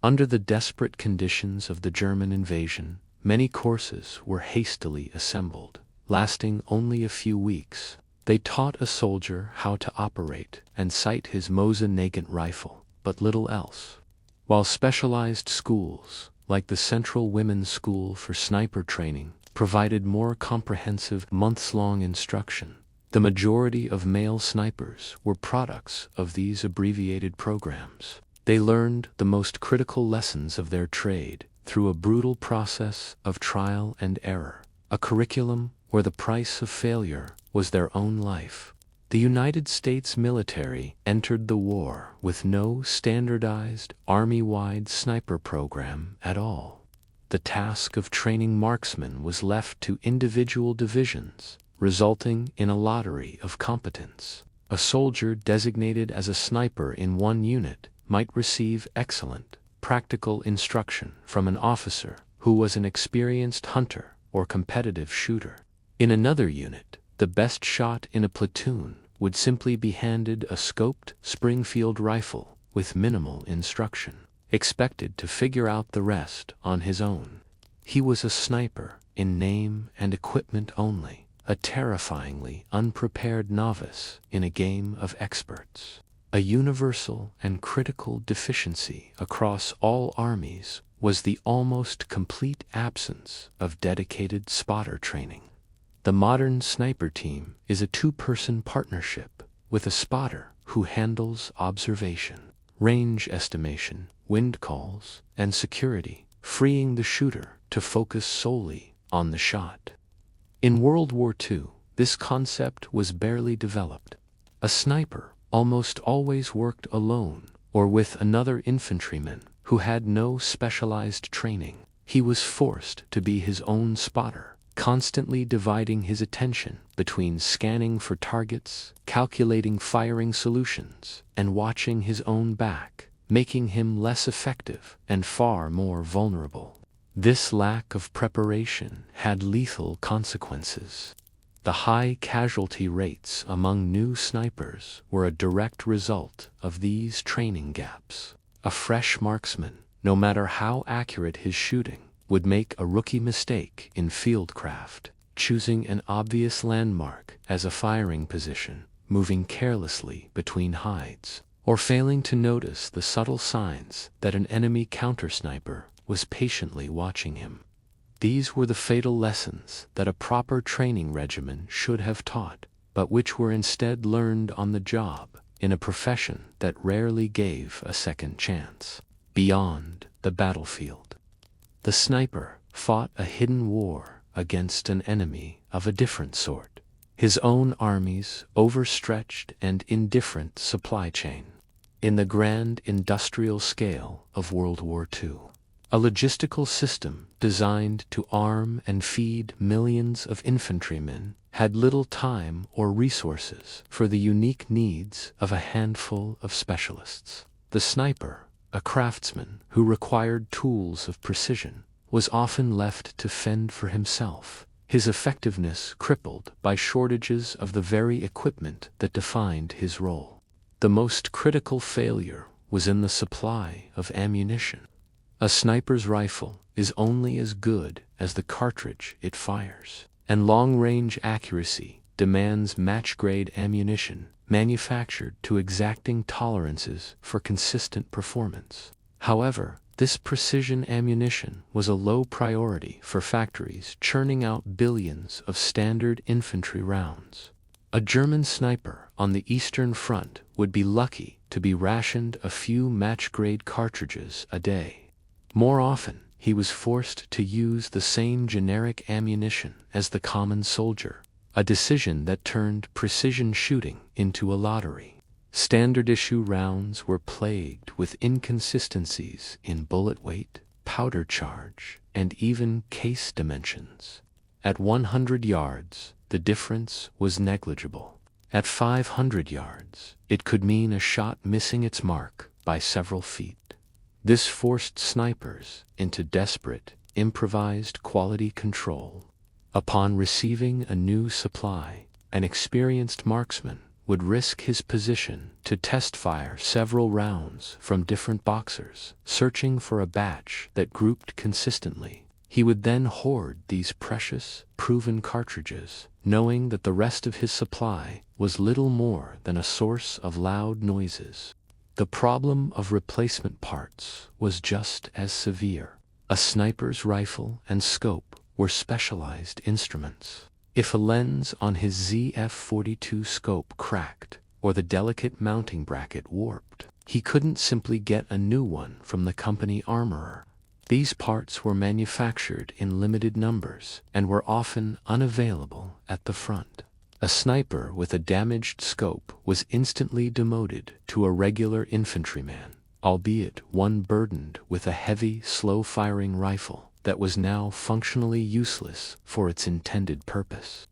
Under the desperate conditions of the German invasion, many courses were hastily assembled, lasting only a few weeks. They taught a soldier how to operate and sight his Mosin-Nagant rifle, but little else. While specialized schools, like the Central Women's School for Sniper Training, provided more comprehensive months-long instruction, the majority of male snipers were products of these abbreviated programs. They learned the most critical lessons of their trade through a brutal process of trial and error, a curriculum where the price of failure was their own life. The United States military entered the war with no standardized army-wide sniper program at all. The task of training marksmen was left to individual divisions, resulting in a lottery of competence. A soldier designated as a sniper in one unit might receive excellent, practical instruction from an officer who was an experienced hunter or competitive shooter. In another unit, the best shot in a platoon would simply be handed a scoped Springfield rifle with minimal instruction, expected to figure out the rest on his own. He was a sniper in name and equipment only, a terrifyingly unprepared novice in a game of experts. A universal and critical deficiency across all armies was the almost complete absence of dedicated spotter training. The modern sniper team is a two-person partnership with a spotter who handles observation, range estimation, wind calls, and security, freeing the shooter to focus solely on the shot. In World War II, this concept was barely developed. A sniper almost always worked alone or with another infantryman who had no specialized training. He was forced to be his own spotter, constantly dividing his attention between scanning for targets, calculating firing solutions, and watching his own back, making him less effective and far more vulnerable. This lack of preparation had lethal consequences. The high casualty rates among new snipers were a direct result of these training gaps. A fresh marksman, no matter how accurate his shooting, would make a rookie mistake in fieldcraft, choosing an obvious landmark as a firing position, moving carelessly between hides, or failing to notice the subtle signs that an enemy countersniper was patiently watching him. These were the fatal lessons that a proper training regimen should have taught, but which were instead learned on the job in a profession that rarely gave a second chance. Beyond the battlefield, the sniper fought a hidden war against an enemy of a different sort: his own army's overstretched and indifferent supply chain. In the grand industrial scale of World War II, a logistical system designed to arm and feed millions of infantrymen, had little time or resources for the unique needs of a handful of specialists. The sniper, a craftsman who required tools of precision, was often left to fend for himself, his effectiveness crippled by shortages of the very equipment that defined his role. The most critical failure was in the supply of ammunition. A sniper's rifle is only as good as the cartridge it fires, and long-range accuracy demands match-grade ammunition manufactured to exacting tolerances for consistent performance. However, this precision ammunition was a low priority for factories churning out billions of standard infantry rounds. A German sniper on the Eastern Front would be lucky to be rationed a few match-grade cartridges a day. More often, he was forced to use the same generic ammunition as the common soldier, a decision that turned precision shooting into a lottery. Standard-issue rounds were plagued with inconsistencies in bullet weight, powder charge, and even case dimensions. At 100 yards, the difference was negligible. At 500 yards, it could mean a shot missing its mark by several feet. This forced snipers into desperate, improvised quality control. Upon receiving a new supply, an experienced marksman would risk his position to test-fire several rounds from different boxers, searching for a batch that grouped consistently. He would then hoard these precious, proven cartridges, knowing that the rest of his supply was little more than a source of loud noises. The problem of replacement parts was just as severe. A sniper's rifle and scope were specialized instruments. If a lens on his ZF-42 scope cracked, or the delicate mounting bracket warped, he couldn't simply get a new one from the company armorer. These parts were manufactured in limited numbers and were often unavailable at the front. A sniper with a damaged scope was instantly demoted to a regular infantryman, albeit one burdened with a heavy, slow-firing rifle that was now functionally useless for its intended purpose.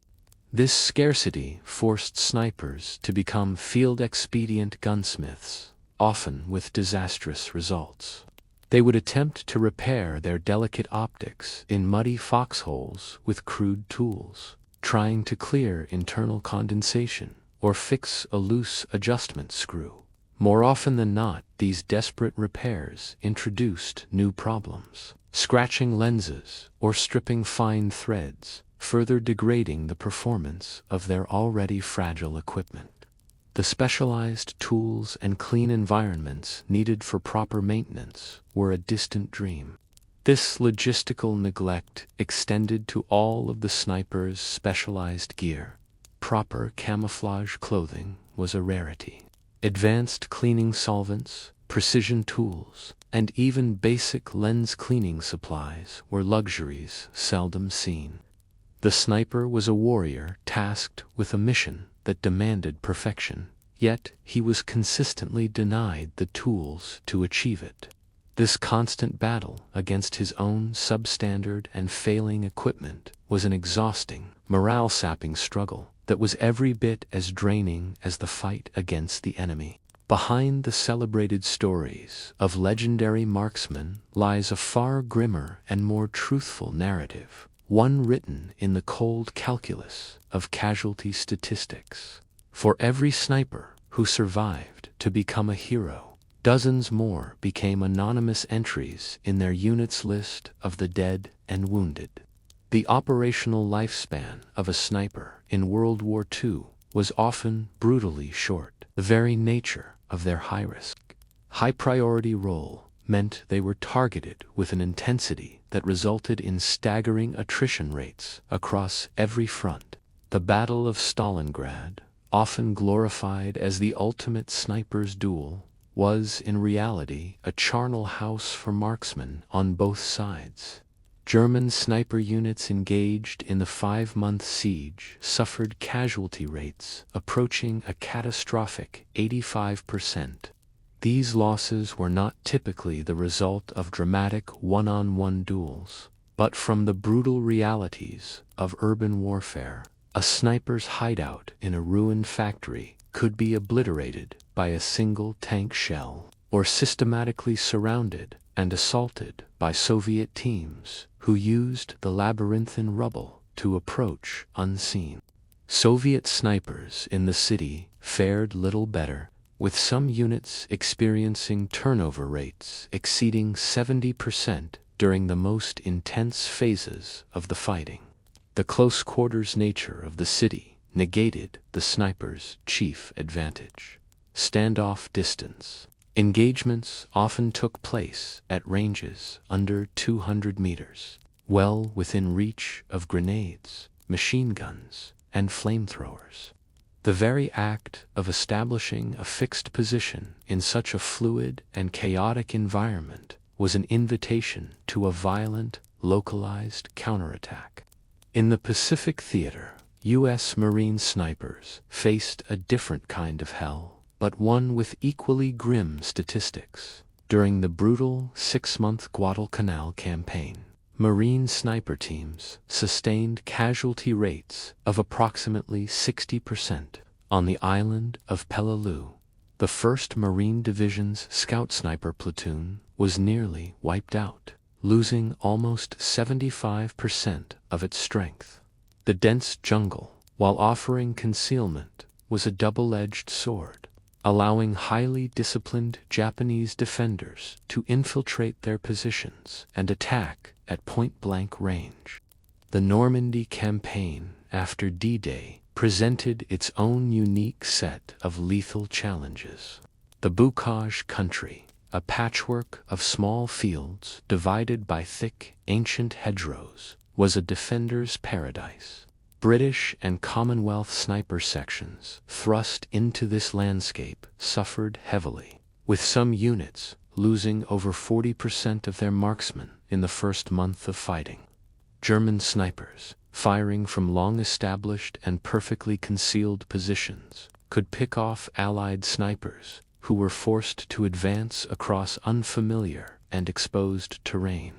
This scarcity forced snipers to become field-expedient gunsmiths, often with disastrous results. They would attempt to repair their delicate optics in muddy foxholes with crude tools, trying to clear internal condensation or fix a loose adjustment screw. More often than not, these desperate repairs introduced new problems, scratching lenses or stripping fine threads, further degrading the performance of their already fragile equipment. The specialized tools and clean environments needed for proper maintenance were a distant dream. This logistical neglect extended to all of the sniper's specialized gear. Proper camouflage clothing was a rarity. Advanced cleaning solvents, precision tools, and even basic lens cleaning supplies were luxuries seldom seen. The sniper was a warrior tasked with a mission that demanded perfection, yet he was consistently denied the tools to achieve it. This constant battle against his own substandard and failing equipment was an exhausting, morale-sapping struggle that was every bit as draining as the fight against the enemy. Behind the celebrated stories of legendary marksmen lies a far grimmer and more truthful narrative, one written in the cold calculus of casualty statistics. For every sniper who survived to become a hero, dozens more became anonymous entries in their unit's list of the dead and wounded. The operational lifespan of a sniper in World War II was often brutally short. The very nature of their high-risk, high-priority role meant they were targeted with an intensity that resulted in staggering attrition rates across every front. The Battle of Stalingrad, often glorified as the ultimate sniper's duel, was in reality a charnel house for marksmen on both sides. German sniper units engaged in the 5-month siege suffered casualty rates approaching a catastrophic 85%. These losses were not typically the result of dramatic one-on-one duels, but from the brutal realities of urban warfare. A sniper's hideout in a ruined factory could be obliterated by a single tank shell, or systematically surrounded and assaulted by Soviet teams who used the labyrinthine rubble to approach unseen. Soviet snipers in the city fared little better, with some units experiencing turnover rates exceeding 70% during the most intense phases of the fighting. The close-quarters nature of the city negated the sniper's chief advantage: standoff distance. Engagements often took place at ranges under 200 meters, well within reach of grenades, machine guns, and flamethrowers. The very act of establishing a fixed position in such a fluid and chaotic environment was an invitation to a violent, localized counterattack. In the Pacific Theater, U.S. Marine snipers faced a different kind of hell, but one with equally grim statistics. During the brutal 6-month Guadalcanal campaign, Marine sniper teams sustained casualty rates of approximately 60%. On the island of Peleliu, the 1st Marine Division's scout sniper platoon was nearly wiped out, losing almost 75% of its strength. The dense jungle, while offering concealment, was a double-edged sword, allowing highly disciplined Japanese defenders to infiltrate their positions and attack at point-blank range. The Normandy campaign after D-Day presented its own unique set of lethal challenges. The Bocage country, a patchwork of small fields divided by thick, ancient hedgerows, was a defender's paradise. British and Commonwealth sniper sections thrust into this landscape suffered heavily, with some units losing over 40% of their marksmen in the first month of fighting. German snipers, firing from long-established and perfectly concealed positions, could pick off Allied snipers who were forced to advance across unfamiliar and exposed terrain.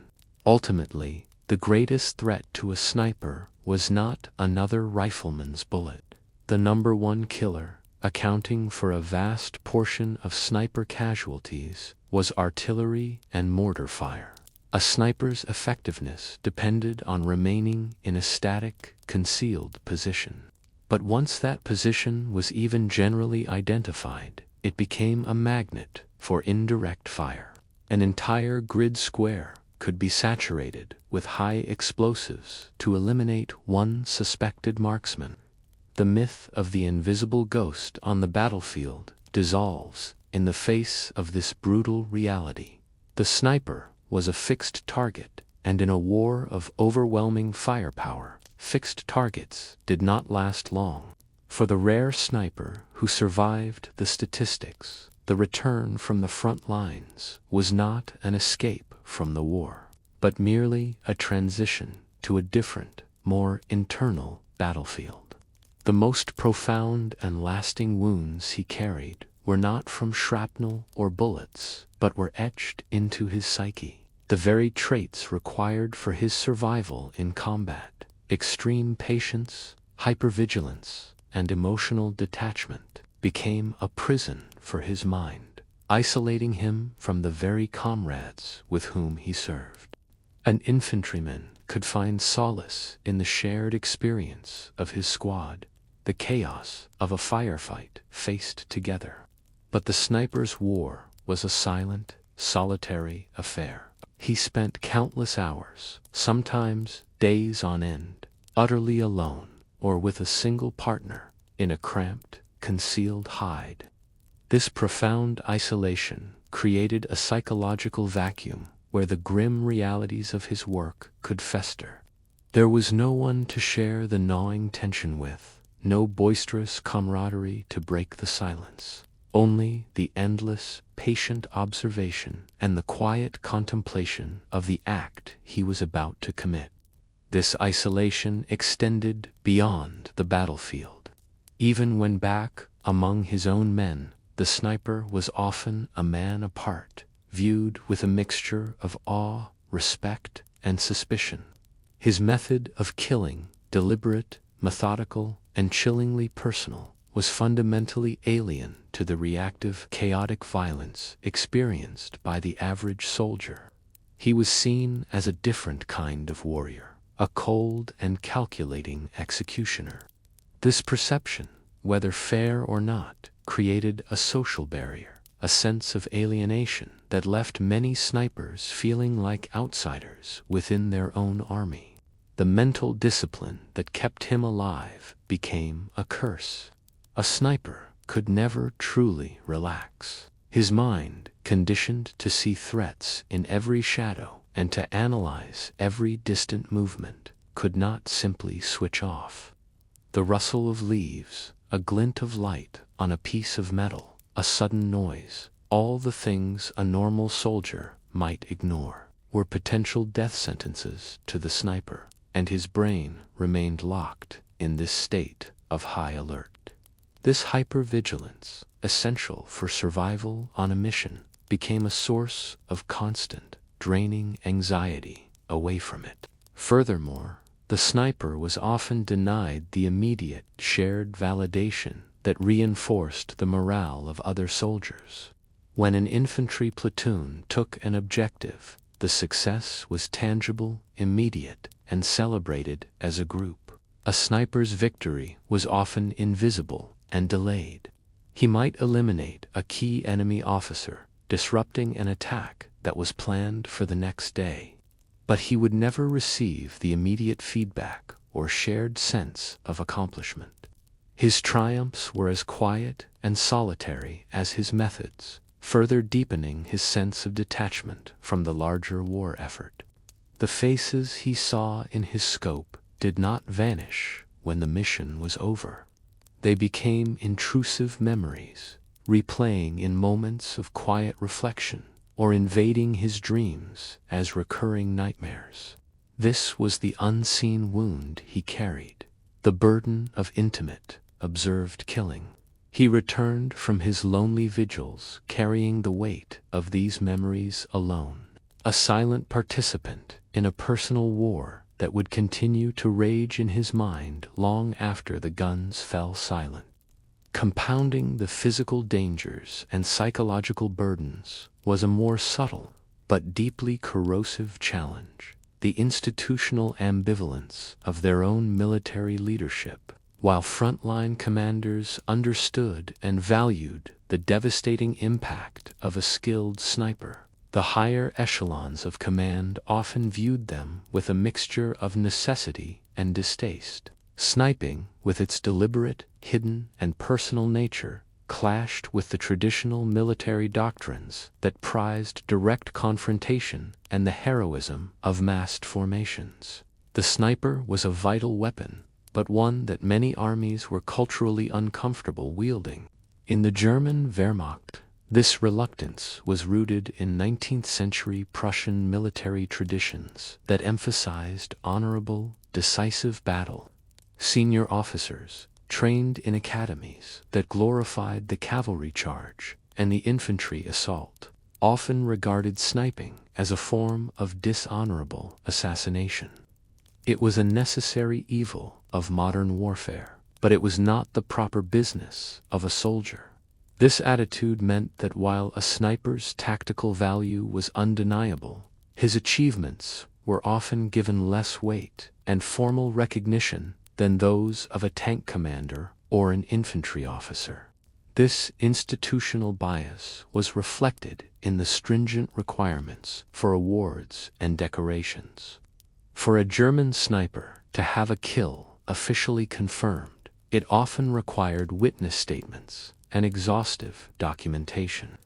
Ultimately, the greatest threat to a sniper was not another rifleman's bullet. The number one killer, accounting for a vast portion of sniper casualties, was artillery and mortar fire. A sniper's effectiveness depended on remaining in a static, concealed position. But once that position was even generally identified, it became a magnet for indirect fire. An entire grid square could be saturated with high explosives to eliminate one suspected marksman. The myth of the invisible ghost on the battlefield dissolves in the face of this brutal reality. The sniper was a fixed target, and in a war of overwhelming firepower, fixed targets did not last long. For the rare sniper who survived the statistics, the return from the front lines was not an escape from the war, but merely a transition to a different, more internal battlefield. The most profound and lasting wounds he carried were not from shrapnel or bullets, but were etched into his psyche. The very traits required for his survival in combat: extreme patience, hypervigilance, and emotional detachment, became a prison for his mind, isolating him from the very comrades with whom he served. An infantryman could find solace in the shared experience of his squad, the chaos of a firefight faced together. But the sniper's war was a silent, solitary affair. He spent countless hours, sometimes days on end, utterly alone, or with a single partner, in a cramped, concealed hide. This profound isolation created a psychological vacuum where the grim realities of his work could fester. There was no one to share the gnawing tension with, no boisterous camaraderie to break the silence. Only the endless, patient observation and the quiet contemplation of the act he was about to commit. This isolation extended beyond the battlefield. Even when back among his own men, the sniper was often a man apart, viewed with a mixture of awe, respect, and suspicion. His method of killing, deliberate, methodical, and chillingly personal, was fundamentally alien to the reactive, chaotic violence experienced by the average soldier. He was seen as a different kind of warrior, a cold and calculating executioner. This perception, whether fair or not, created a social barrier, a sense of alienation that left many snipers feeling like outsiders within their own army. The mental discipline that kept him alive became a curse. A sniper could never truly relax. His mind, conditioned to see threats in every shadow and to analyze every distant movement, could not simply switch off. The rustle of leaves, a glint of light on a piece of metal, a sudden noise, all the things a normal soldier might ignore, were potential death sentences to the sniper, and his brain remained locked in this state of high alert. This hypervigilance, essential for survival on a mission, became a source of constant, draining anxiety away from it. Furthermore, the sniper was often denied the immediate, shared validation that reinforced the morale of other soldiers. When an infantry platoon took an objective, the success was tangible, immediate, and celebrated as a group. A sniper's victory was often invisible and delayed. He might eliminate a key enemy officer, disrupting an attack that was planned for the next day. But he would never receive the immediate feedback or shared sense of accomplishment. His triumphs were as quiet and solitary as his methods, further deepening his sense of detachment from the larger war effort. The faces he saw in his scope did not vanish when the mission was over. They became intrusive memories, replaying in moments of quiet reflection, or invading his dreams as recurring nightmares. This was the unseen wound he carried, the burden of intimate, observed killing. He returned from his lonely vigils carrying the weight of these memories alone, a silent participant in a personal war that would continue to rage in his mind long after the guns fell silent. Compounding the physical dangers and psychological burdens was a more subtle but deeply corrosive challenge: the institutional ambivalence of their own military leadership. While frontline commanders understood and valued the devastating impact of a skilled sniper, the higher echelons of command often viewed them with a mixture of necessity and distaste. Sniping, with its deliberate, hidden, and personal nature, clashed with the traditional military doctrines that prized direct confrontation and the heroism of massed formations. The sniper was a vital weapon, but one that many armies were culturally uncomfortable wielding. In the German Wehrmacht, this reluctance was rooted in 19th-century Prussian military traditions that emphasized honorable, decisive battle. Senior officers, trained in academies that glorified the cavalry charge and the infantry assault, often regarded sniping as a form of dishonorable assassination. It was a necessary evil of modern warfare, but it was not the proper business of a soldier. This attitude meant that while a sniper's tactical value was undeniable, his achievements were often given less weight and formal recognition than those of a tank commander or an infantry officer. This institutional bias was reflected in the stringent requirements for awards and decorations. For a German sniper to have a kill officially confirmed, it often required witness statements and exhaustive documentation.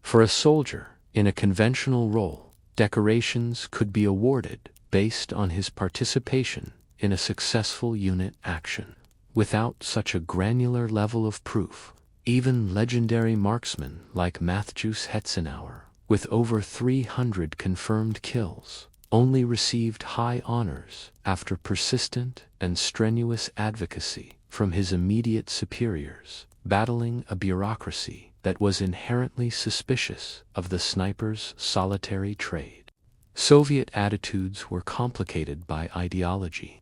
For a soldier in a conventional role, decorations could be awarded based on his participation in a successful unit action. Without such a granular level of proof, even legendary marksmen like Matthäus Hetzenauer, with over 300 confirmed kills, only received high honors after persistent and strenuous advocacy from his immediate superiors, battling a bureaucracy that was inherently suspicious of the sniper's solitary trade. Soviet attitudes were complicated by ideology.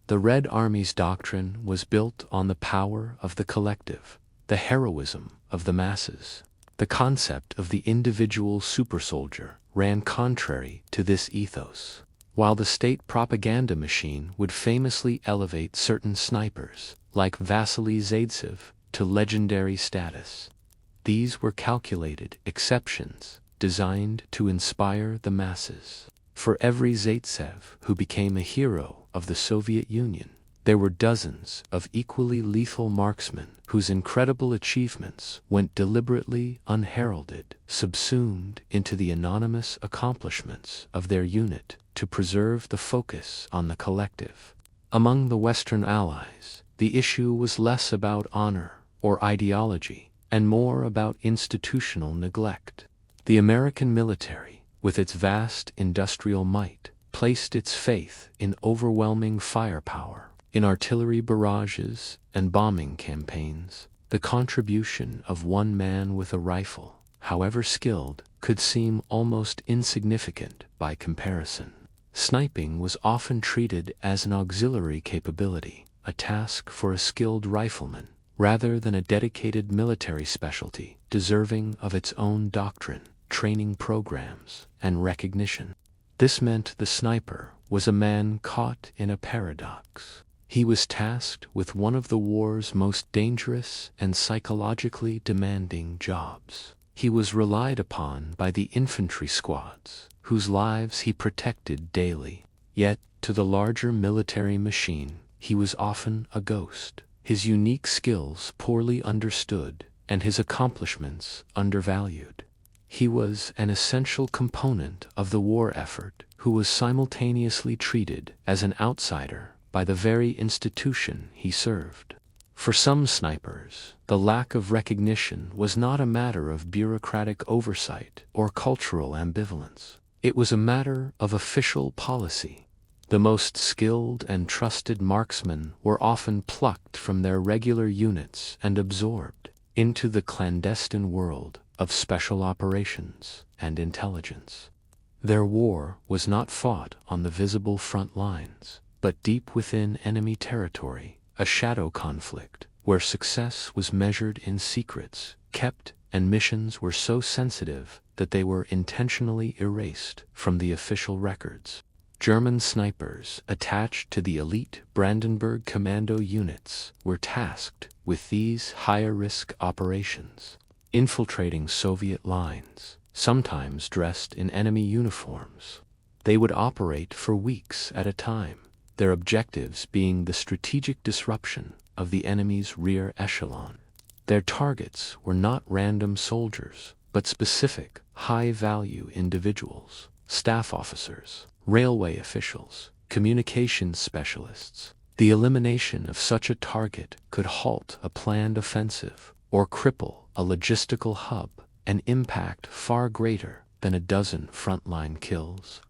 The Red Army's doctrine was built on the power of the collective, the heroism of the masses. The concept of the individual supersoldier ran contrary to this ethos. While the state propaganda machine would famously elevate certain snipers, like Vasily Zaitsev, to legendary status, these were calculated exceptions designed to inspire the masses. For every Zaitsev who became a hero of the Soviet Union, there were dozens of equally lethal marksmen whose incredible achievements went deliberately unheralded, subsumed into the anonymous accomplishments of their unit to preserve the focus on the collective. Among the Western Allies, the issue was less about honor or ideology and more about institutional neglect. The American military, with its vast industrial might, placed its faith in overwhelming firepower. In artillery barrages and bombing campaigns, the contribution of one man with a rifle, however skilled, could seem almost insignificant by comparison. Sniping was often treated as an auxiliary capability, a task for a skilled rifleman, rather than a dedicated military specialty deserving of its own doctrine, training programs, and recognition. This meant the sniper was a man caught in a paradox. He was tasked with one of the war's most dangerous and psychologically demanding jobs. He was relied upon by the infantry squads, whose lives he protected daily. Yet, to the larger military machine, he was often a ghost, his unique skills poorly understood, and his accomplishments undervalued. He was an essential component of the war effort, who was simultaneously treated as an outsider by the very institution he served. For some snipers, the lack of recognition was not a matter of bureaucratic oversight or cultural ambivalence. It was a matter of official policy. The most skilled and trusted marksmen were often plucked from their regular units and absorbed into the clandestine world of special operations and intelligence. Their war was not fought on the visible front lines, but deep within enemy territory, a shadow conflict where success was measured in secrets kept and missions were so sensitive that they were intentionally erased from the official records. German snipers attached to the elite Brandenburg Commando units were tasked with these higher-risk operations, infiltrating Soviet lines, sometimes dressed in enemy uniforms. They would operate for weeks at a time, their objectives being the strategic disruption of the enemy's rear echelon. Their targets were not random soldiers, but specific, high-value individuals, staff officers, railway officials, communications specialists. The elimination of such a target could halt a planned offensive or cripple a logistical hub, an impact far greater than a dozen frontline kills.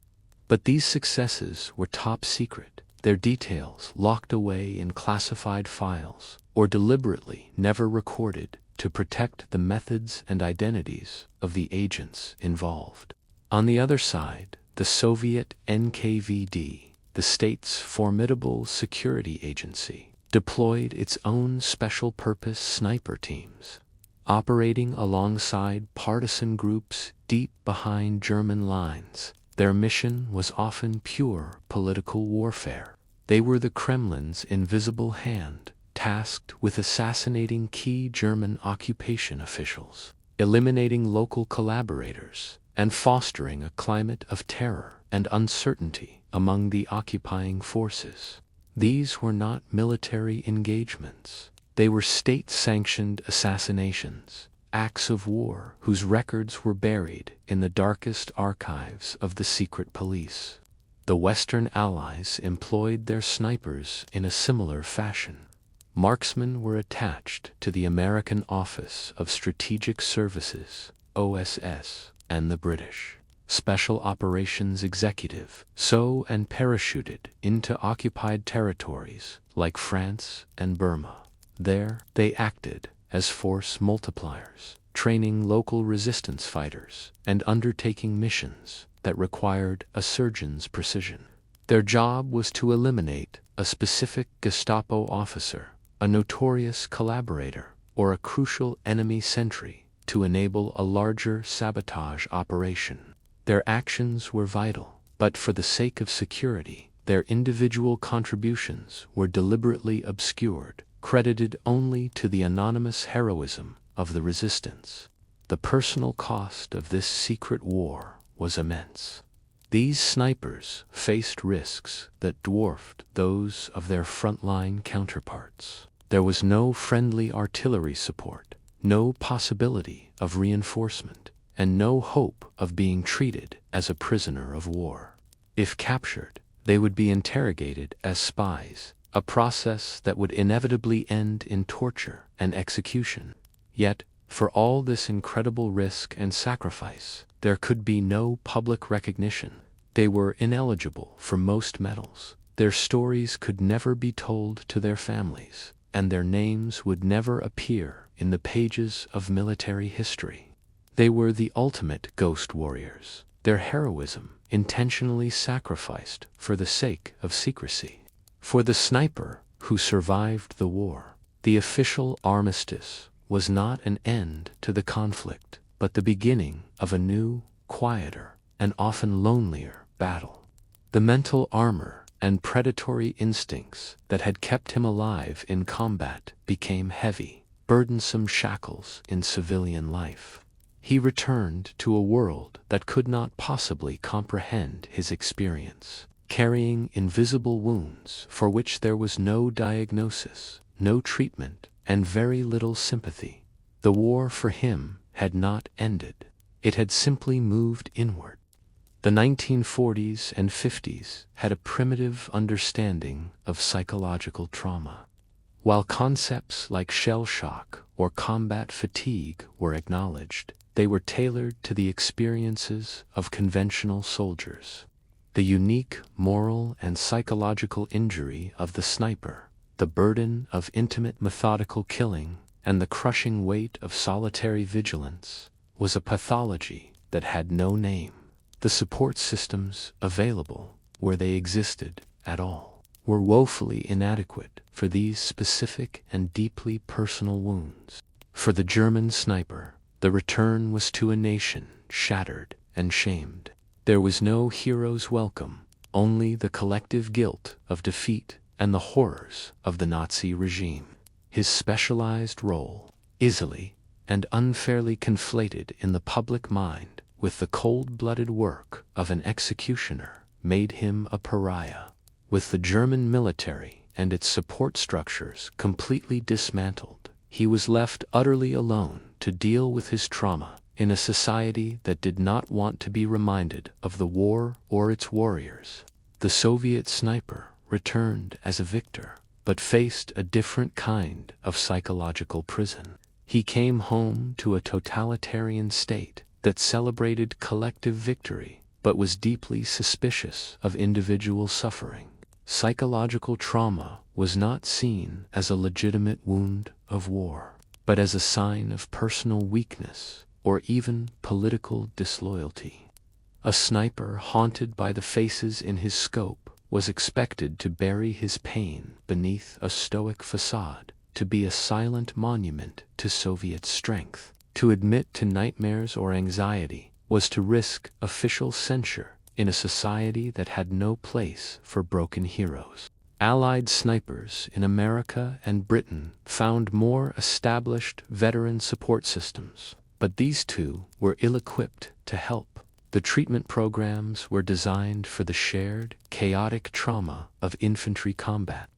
But these successes were top secret, their details locked away in classified files or deliberately never recorded to protect the methods and identities of the agents involved. On the other side, the Soviet NKVD, the state's formidable security agency, deployed its own special-purpose sniper teams, operating alongside partisan groups deep behind German lines. Their mission was often pure political warfare. They were the Kremlin's invisible hand, tasked with assassinating key German occupation officials, eliminating local collaborators, and fostering a climate of terror and uncertainty among the occupying forces. These were not military engagements. They were state-sanctioned assassinations, acts of war whose records were buried in the darkest archives of the secret police. The Western Allies employed their snipers in a similar fashion. Marksmen were attached to the American Office of Strategic Services, OSS, and the British Special Operations Executive, and parachuted into occupied territories like France and Burma. There, they acted as force multipliers, training local resistance fighters, and undertaking missions that required a surgeon's precision. Their job was to eliminate a specific Gestapo officer, a notorious collaborator, or a crucial enemy sentry to enable a larger sabotage operation. Their actions were vital, but for the sake of security, their individual contributions were deliberately obscured, credited only to the anonymous heroism of the resistance. The personal cost of this secret war was immense. These snipers faced risks that dwarfed those of their frontline counterparts. There was no friendly artillery support, no possibility of reinforcement, and no hope of being treated as a prisoner of war. If captured, they would be interrogated as spies, a process that would inevitably end in torture and execution. Yet, for all this incredible risk and sacrifice, there could be no public recognition. They were ineligible for most medals. Their stories could never be told to their families, and their names would never appear in the pages of military history. They were the ultimate ghost warriors, their heroism intentionally sacrificed for the sake of secrecy. For the sniper who survived the war, the official armistice was not an end to the conflict, but the beginning of a new, quieter, and often lonelier battle. The mental armor and predatory instincts that had kept him alive in combat became heavy, burdensome shackles in civilian life. He returned to a world that could not possibly comprehend his experience, carrying invisible wounds for which there was no diagnosis, no treatment, and very little sympathy. The war for him had not ended. It had simply moved inward. The 1940s and 50s had a primitive understanding of psychological trauma. While concepts like shell shock or combat fatigue were acknowledged, they were tailored to the experiences of conventional soldiers. The unique moral and psychological injury of the sniper, the burden of intimate methodical killing, and the crushing weight of solitary vigilance, was a pathology that had no name. The support systems available, where they existed at all, were woefully inadequate for these specific and deeply personal wounds. For the German sniper, the return was to a nation shattered and shamed. There was no hero's welcome, only the collective guilt of defeat and the horrors of the Nazi regime. His specialized role, easily and unfairly conflated in the public mind with the cold-blooded work of an executioner, made him a pariah. With the German military and its support structures completely dismantled, he was left utterly alone to deal with his trauma in a society that did not want to be reminded of the war or its warriors. The Soviet sniper returned as a victor, but faced a different kind of psychological prison. He came home to a totalitarian state that celebrated collective victory, but was deeply suspicious of individual suffering. Psychological trauma was not seen as a legitimate wound of war, but as a sign of personal weakness or even political disloyalty. A sniper haunted by the faces in his scope was expected to bury his pain beneath a stoic facade, to be a silent monument to Soviet strength. To admit to nightmares or anxiety was to risk official censure in a society that had no place for broken heroes. Allied snipers in America and Britain found more established veteran support systems, but these too were ill-equipped to help. The treatment programs were designed for the shared, chaotic trauma of infantry combat.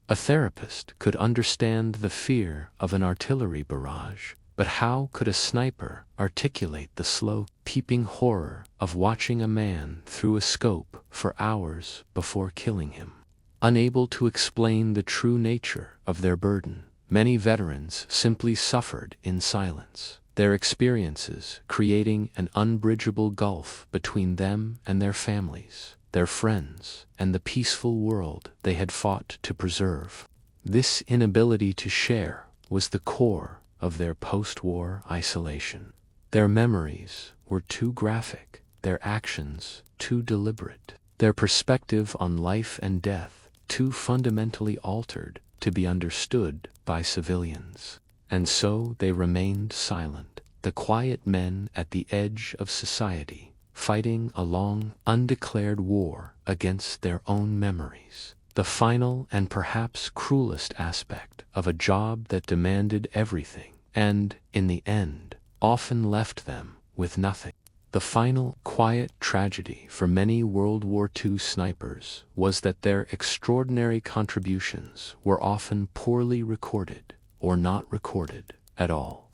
A therapist could understand the fear of an artillery barrage, but how could a sniper articulate the slow, peeping horror of watching a man through a scope for hours before killing him? Unable to explain the true nature of their burden, many veterans simply suffered in silence, their experiences creating an unbridgeable gulf between them and their families, their friends, and the peaceful world they had fought to preserve. This inability to share was the core of their post-war isolation. Their memories were too graphic, their actions too deliberate, their perspective on life and death too fundamentally altered to be understood by civilians. And so they remained silent, the quiet men at the edge of society, fighting a long, undeclared war against their own memories. The final and perhaps cruelest aspect of a job that demanded everything, and, in the end, often left them with nothing. The final, quiet tragedy for many World War II snipers was that their extraordinary contributions were often poorly recorded, or not recorded at all.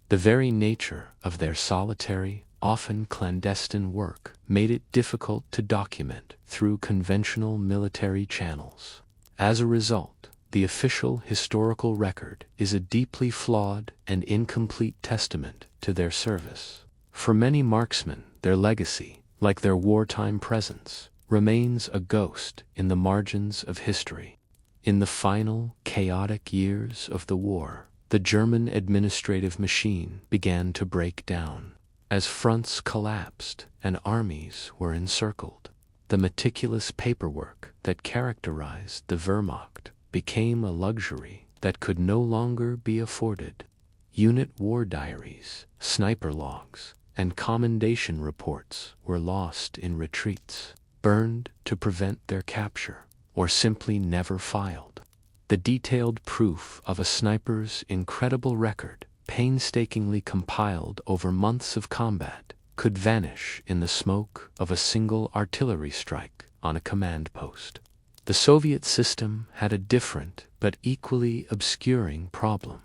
The very nature of their solitary, often clandestine work made it difficult to document through conventional military channels. As a result, the official historical record is a deeply flawed and incomplete testament to their service. For many marksmen, their legacy, like their wartime presence, remains a ghost in the margins of history. In the final, chaotic years of the war, the German administrative machine began to break down. As fronts collapsed and armies were encircled, the meticulous paperwork that characterized the Wehrmacht became a luxury that could no longer be afforded. Unit war diaries, sniper logs, and commendation reports were lost in retreats, burned to prevent their capture, or simply never filed. The detailed proof of a sniper's incredible record, painstakingly compiled over months of combat, could vanish in the smoke of a single artillery strike on a command post. The Soviet system had a different but equally obscuring problem: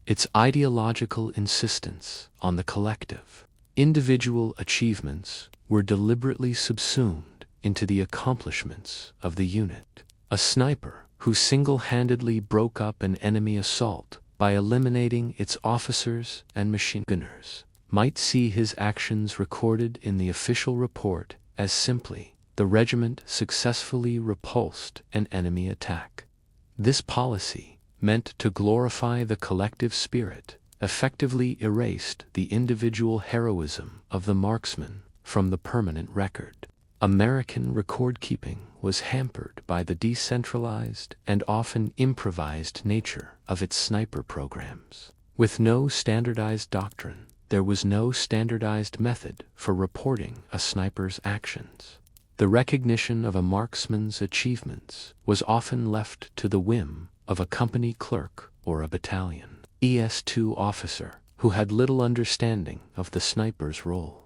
its ideological insistence on the collective. Individual achievements were deliberately subsumed into the accomplishments of the unit. A sniper who single-handedly broke up an enemy assault by eliminating its officers and machine gunners might see his actions recorded in the official report as simply, "The regiment successfully repulsed an enemy attack." This policy, meant to glorify the collective spirit, effectively erased the individual heroism of the marksman from the permanent record. American record-keeping was hampered by the decentralized and often improvised nature of its sniper programs. With no standardized doctrine, there was no standardized method for reporting a sniper's actions. The recognition of a marksman's achievements was often left to the whim of a company clerk or a battalion ES2 officer who had little understanding of the sniper's role.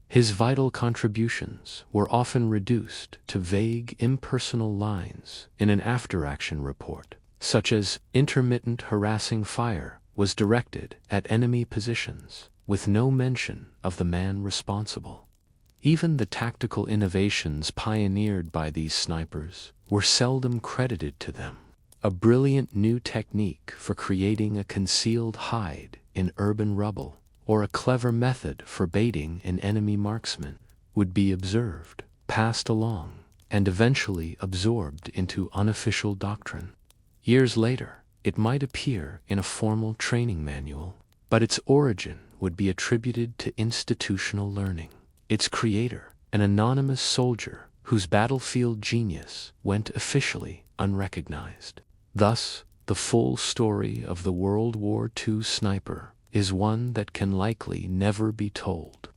His vital contributions were often reduced to vague, impersonal lines in an after-action report, such as intermittent harassing fire was directed at enemy positions, with no mention of the man responsible. Even the tactical innovations pioneered by these snipers were seldom credited to them. A brilliant new technique for creating a concealed hide in urban rubble, or a clever method for baiting an enemy marksman, would be observed, passed along, and eventually absorbed into unofficial doctrine. Years later, it might appear in a formal training manual, but its origin would be attributed to institutional learning. Its creator, an anonymous soldier whose battlefield genius went officially unrecognized. Thus, the full story of the World War II sniper is one that can likely never be told.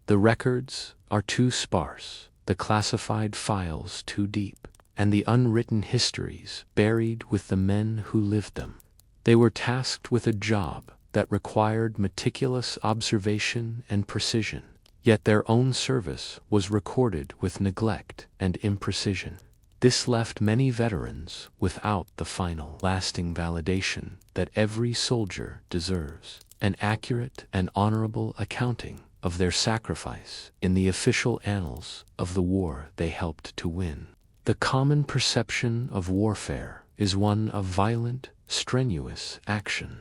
The records are too sparse, the classified files too deep, and the unwritten histories buried with the men who lived them. They were tasked with a job that required meticulous observation and precision, yet their own service was recorded with neglect and imprecision. This left many veterans without the final, lasting validation that every soldier deserves: an accurate and honorable accounting of their sacrifice in the official annals of the war they helped to win. The common perception of warfare is one of violent, strenuous action.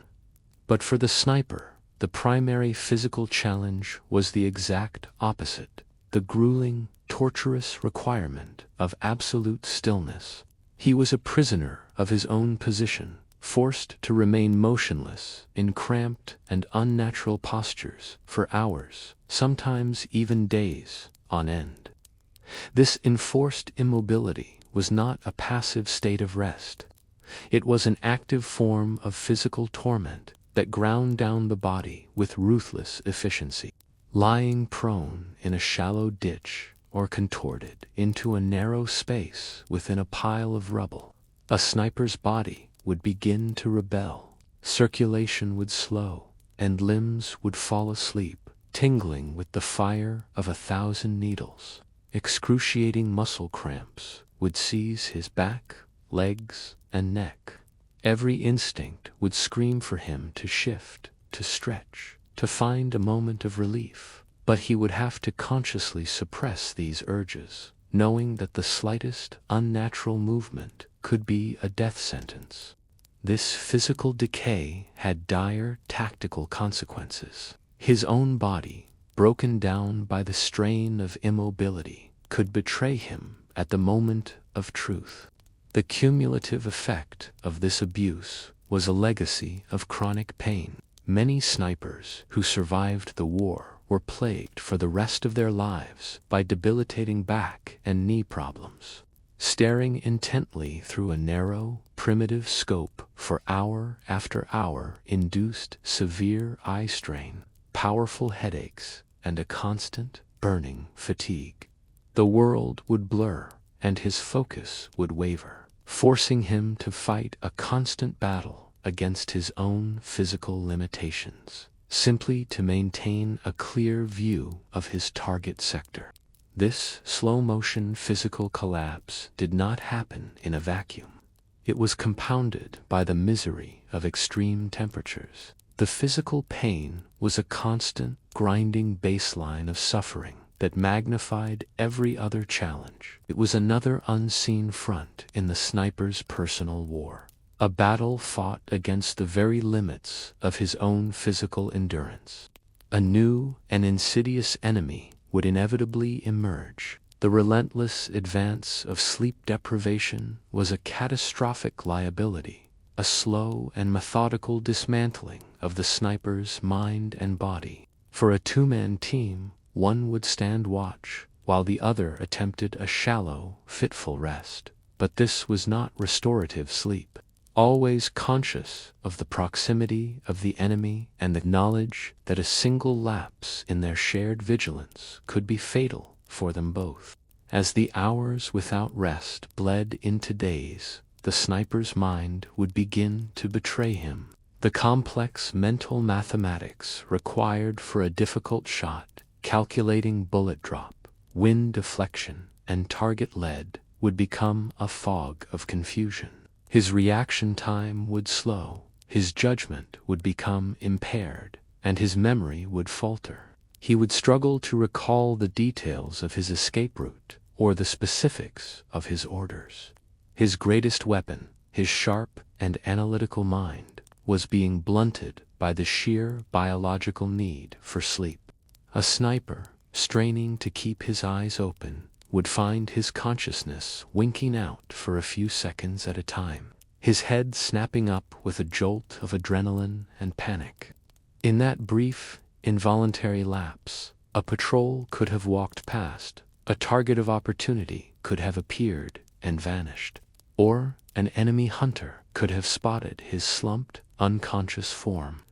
But for the sniper, the primary physical challenge was the exact opposite: the grueling, torturous requirement of absolute stillness. He was a prisoner of his own position, forced to remain motionless in cramped and unnatural postures for hours, sometimes even days, on end. This enforced immobility was not a passive state of rest. It was an active form of physical torment that ground down the body with ruthless efficiency. Lying prone in a shallow ditch or contorted into a narrow space within a pile of rubble, a sniper's body would begin to rebel. Circulation would slow, and limbs would fall asleep, tingling with the fire of 1,000 needles. Excruciating muscle cramps would seize his back, legs, and neck. Every instinct would scream for him to shift, to stretch, to find a moment of relief. But he would have to consciously suppress these urges, knowing that the slightest unnatural movement could be a death sentence. This physical decay had dire tactical consequences. His own body, broken down by the strain of immobility, could betray him at the moment of truth. The cumulative effect of this abuse was a legacy of chronic pain. Many snipers who survived the war were plagued for the rest of their lives by debilitating back and knee problems. Staring intently through a narrow, primitive scope for hour after hour induced severe eye strain, powerful headaches, and a constant, burning fatigue. The world would blur, and his focus would waver, forcing him to fight a constant battle against his own physical limitations, simply to maintain a clear view of his target sector. This slow-motion physical collapse did not happen in a vacuum. It was compounded by the misery of extreme temperatures. The physical pain was a constant, grinding baseline of suffering that magnified every other challenge. It was another unseen front in the sniper's personal war, a battle fought against the very limits of his own physical endurance. A new and insidious enemy would inevitably emerge. The relentless advance of sleep deprivation was a catastrophic liability, a slow and methodical dismantling of the sniper's mind and body. For a two-man team, one would stand watch, while the other attempted a shallow, fitful rest. But this was not restorative sleep. Always conscious of the proximity of the enemy and the knowledge that a single lapse in their shared vigilance could be fatal for them both. As the hours without rest bled into days, the sniper's mind would begin to betray him. The complex mental mathematics required for a difficult shot, calculating bullet drop, wind deflection, and target lead, would become a fog of confusion. His reaction time would slow, his judgment would become impaired, and his memory would falter. He would struggle to recall the details of his escape route or the specifics of his orders. His greatest weapon, his sharp and analytical mind, was being blunted by the sheer biological need for sleep. A sniper, straining to keep his eyes open, would find his consciousness winking out for a few seconds at a time, his head snapping up with a jolt of adrenaline and panic. In that brief, involuntary lapse, a patrol could have walked past, a target of opportunity could have appeared and vanished, or an enemy hunter could have spotted his slumped, unconscious form.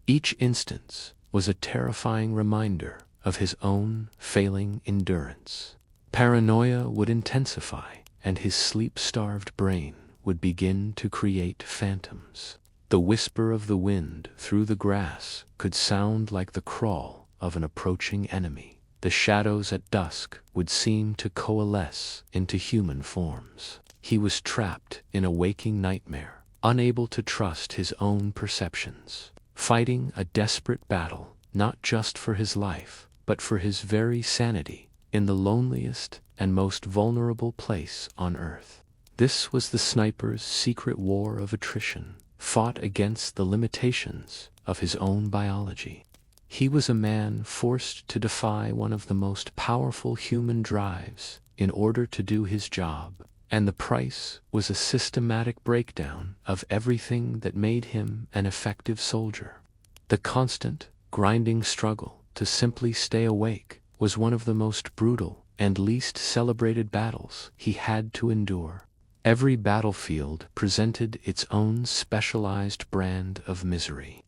Each instance was a terrifying reminder of his own failing endurance. Paranoia would intensify, and his sleep-starved brain would begin to create phantoms. The whisper of the wind through the grass could sound like the crawl of an approaching enemy. The shadows at dusk would seem to coalesce into human forms. He was trapped in a waking nightmare, unable to trust his own perceptions, fighting a desperate battle, not just for his life, but for his very sanity, in the loneliest and most vulnerable place on Earth. This was the sniper's secret war of attrition, fought against the limitations of his own biology. He was a man forced to defy one of the most powerful human drives in order to do his job, And the price was a systematic breakdown of everything that made him an effective soldier. The constant, grinding struggle to simply stay awake was one of the most brutal and least celebrated battles he had to endure. Every battlefield presented its own specialized brand of misery.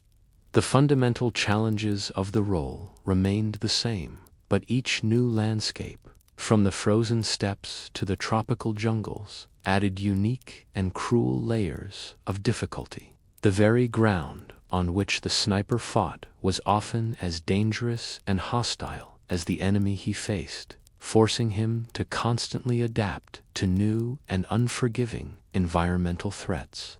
The fundamental challenges of the role remained the same, but each new landscape, from the frozen steppes to the tropical jungles, added unique and cruel layers of difficulty. The very ground on which the sniper fought was often as dangerous and hostile as the enemy he faced, forcing him to constantly adapt to new and unforgiving environmental threats.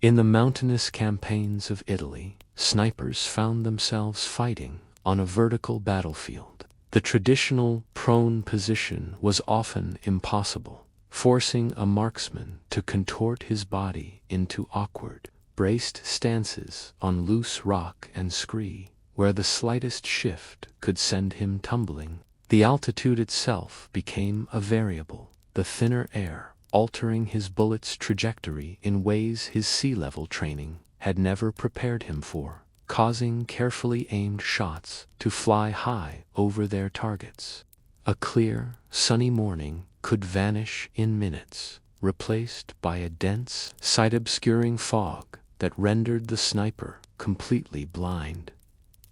In the mountainous campaigns of Italy, snipers found themselves fighting on a vertical battlefield. The traditional prone position was often impossible, forcing a marksman to contort his body into awkward, braced stances on loose rock and scree, where the slightest shift could send him tumbling. The altitude itself became a variable, the thinner air altering his bullet's trajectory in ways his sea-level training had never prepared him for, causing carefully aimed shots to fly high over their targets. A clear, sunny morning could vanish in minutes, replaced by a dense, sight-obscuring fog that rendered the sniper completely blind.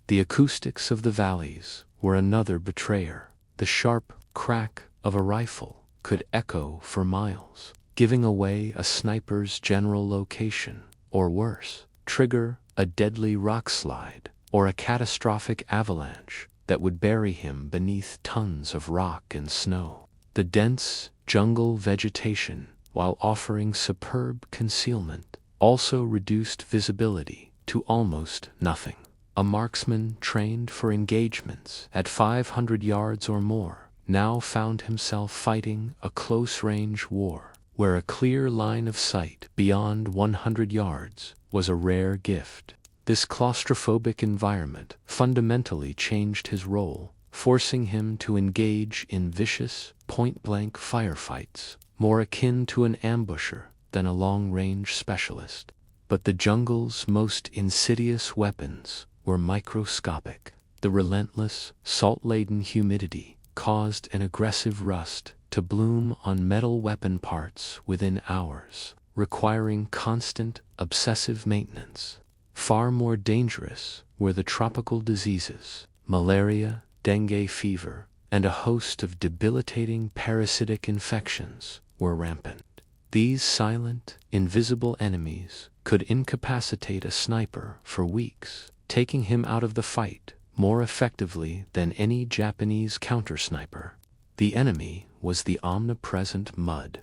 The acoustics of the valleys were another betrayer. The sharp crack of a rifle could echo for miles, giving away a sniper's general location, or worse, trigger a deadly rock slide or a catastrophic avalanche that would bury him beneath tons of rock and snow. The dense jungle vegetation, while offering superb concealment, also reduced visibility to almost nothing. A marksman trained for engagements at 500 yards or more now found himself fighting a close-range war, where a clear line of sight beyond 100 yards was a rare gift. This claustrophobic environment fundamentally changed his role, forcing him to engage in vicious, point-blank firefights, more akin to an ambusher than a long-range specialist. But the jungle's most insidious weapons were microscopic. The relentless, salt-laden humidity caused an aggressive rust to bloom on metal weapon parts within hours, requiring constant, obsessive maintenance. Far more dangerous were the tropical diseases, malaria, dengue fever, and a host of debilitating parasitic infections were rampant. These silent, invisible enemies could incapacitate a sniper for weeks, taking him out of the fight more effectively than any Japanese counter-sniper. The enemy was the omnipresent mud.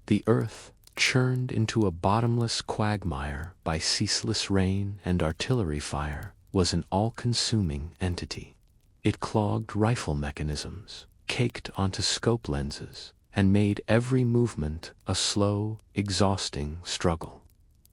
The earth, churned into a bottomless quagmire by ceaseless rain and artillery fire, was an all-consuming entity. It clogged rifle mechanisms, caked onto scope lenses, and made every movement a slow, exhausting struggle.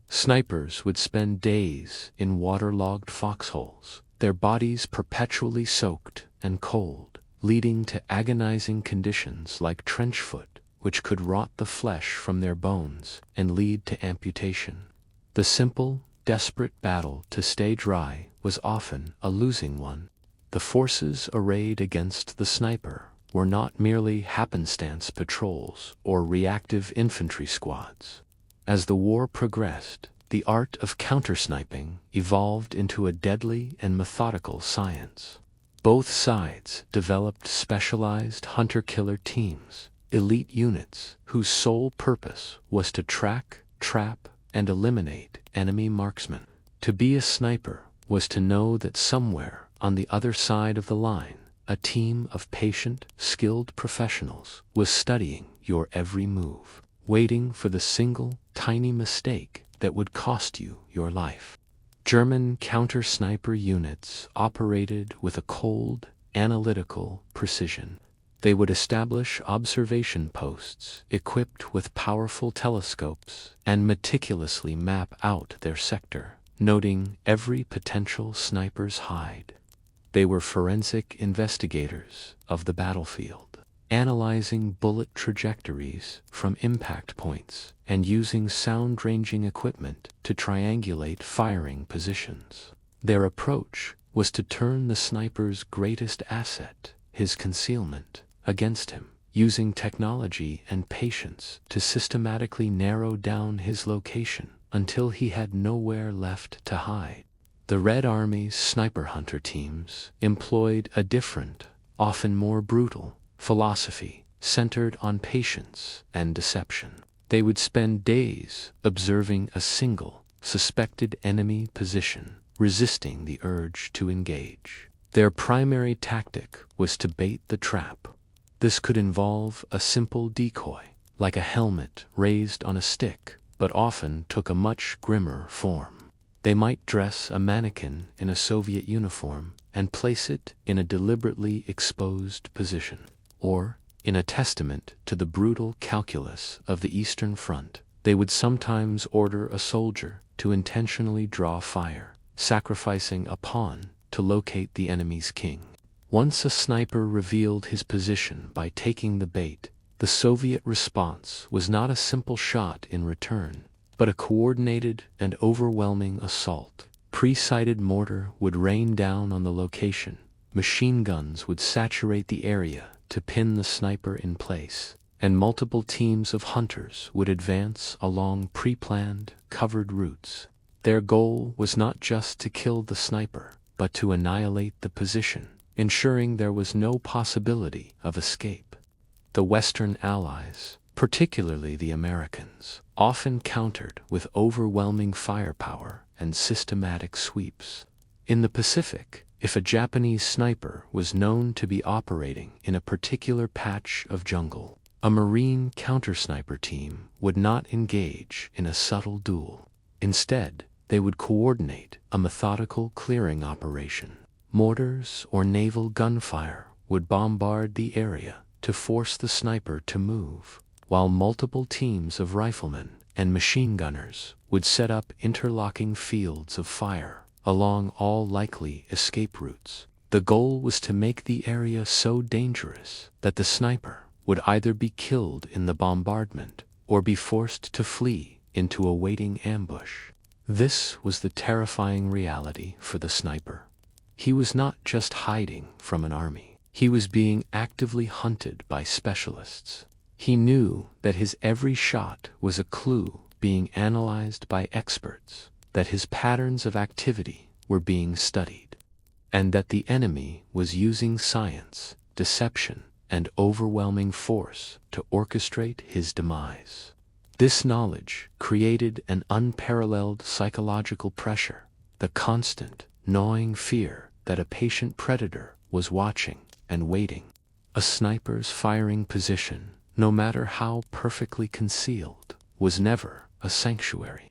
Snipers would spend days in waterlogged foxholes, their bodies perpetually soaked and cold, leading to agonizing conditions like trench foot, which could rot the flesh from their bones and lead to amputation. The simple, desperate battle to stay dry was often a losing one. The forces arrayed against the sniper were not merely happenstance patrols or reactive infantry squads. As the war progressed, the art of countersniping evolved into a deadly and methodical science. Both sides developed specialized hunter-killer teams, elite units whose sole purpose was to track, trap, and eliminate enemy marksmen. To be a sniper was to know that somewhere on the other side of the line, a team of patient, skilled professionals was studying your every move, waiting for the single, tiny mistake that would cost you your life. German counter-sniper units operated with a cold, analytical precision. They would establish observation posts equipped with powerful telescopes and meticulously map out their sector, noting every potential sniper's hide. They were forensic investigators of the battlefield, analyzing bullet trajectories from impact points and using sound-ranging equipment to triangulate firing positions. Their approach was to turn the sniper's greatest asset, his concealment, against him, using technology and patience to systematically narrow down his location until he had nowhere left to hide. The Red Army's sniper hunter teams employed a different, often more brutal, philosophy centered on patience and deception. They would spend days observing a single, suspected enemy position, resisting the urge to engage. Their primary tactic was to bait the trap. This could involve a simple decoy, like a helmet raised on a stick, but often took a much grimmer form. They might dress a mannequin in a Soviet uniform and place it in a deliberately exposed position. Or, in a testament to the brutal calculus of the Eastern Front, they would sometimes order a soldier to intentionally draw fire, sacrificing a pawn to locate the enemy's king. Once a sniper revealed his position by taking the bait, the Soviet response was not a simple shot in return, but a coordinated and overwhelming assault. Pre-sighted mortar would rain down on the location. Machine guns would saturate the area to pin the sniper in place, and multiple teams of hunters would advance along pre-planned, covered routes. Their goal was not just to kill the sniper, but to annihilate the position, ensuring there was no possibility of escape. The Western Allies, particularly the Americans, often countered with overwhelming firepower and systematic sweeps. In the Pacific, if a Japanese sniper was known to be operating in a particular patch of jungle, a Marine counter-sniper team would not engage in a subtle duel. Instead, they would coordinate a methodical clearing operation. Mortars or naval gunfire would bombard the area to force the sniper to move, while multiple teams of riflemen and machine gunners would set up interlocking fields of fire along all likely escape routes. The goal was to make the area so dangerous that the sniper would either be killed in the bombardment or be forced to flee into a waiting ambush. This was the terrifying reality for the sniper. He was not just hiding from an army. He was being actively hunted by specialists. He knew that his every shot was a clue being analyzed by experts, that his patterns of activity were being studied, and that the enemy was using science, deception, and overwhelming force to orchestrate his demise. This knowledge created an unparalleled psychological pressure, the constant, gnawing fear that a patient predator was watching and waiting. A sniper's firing position, no matter how perfectly concealed, was never a sanctuary.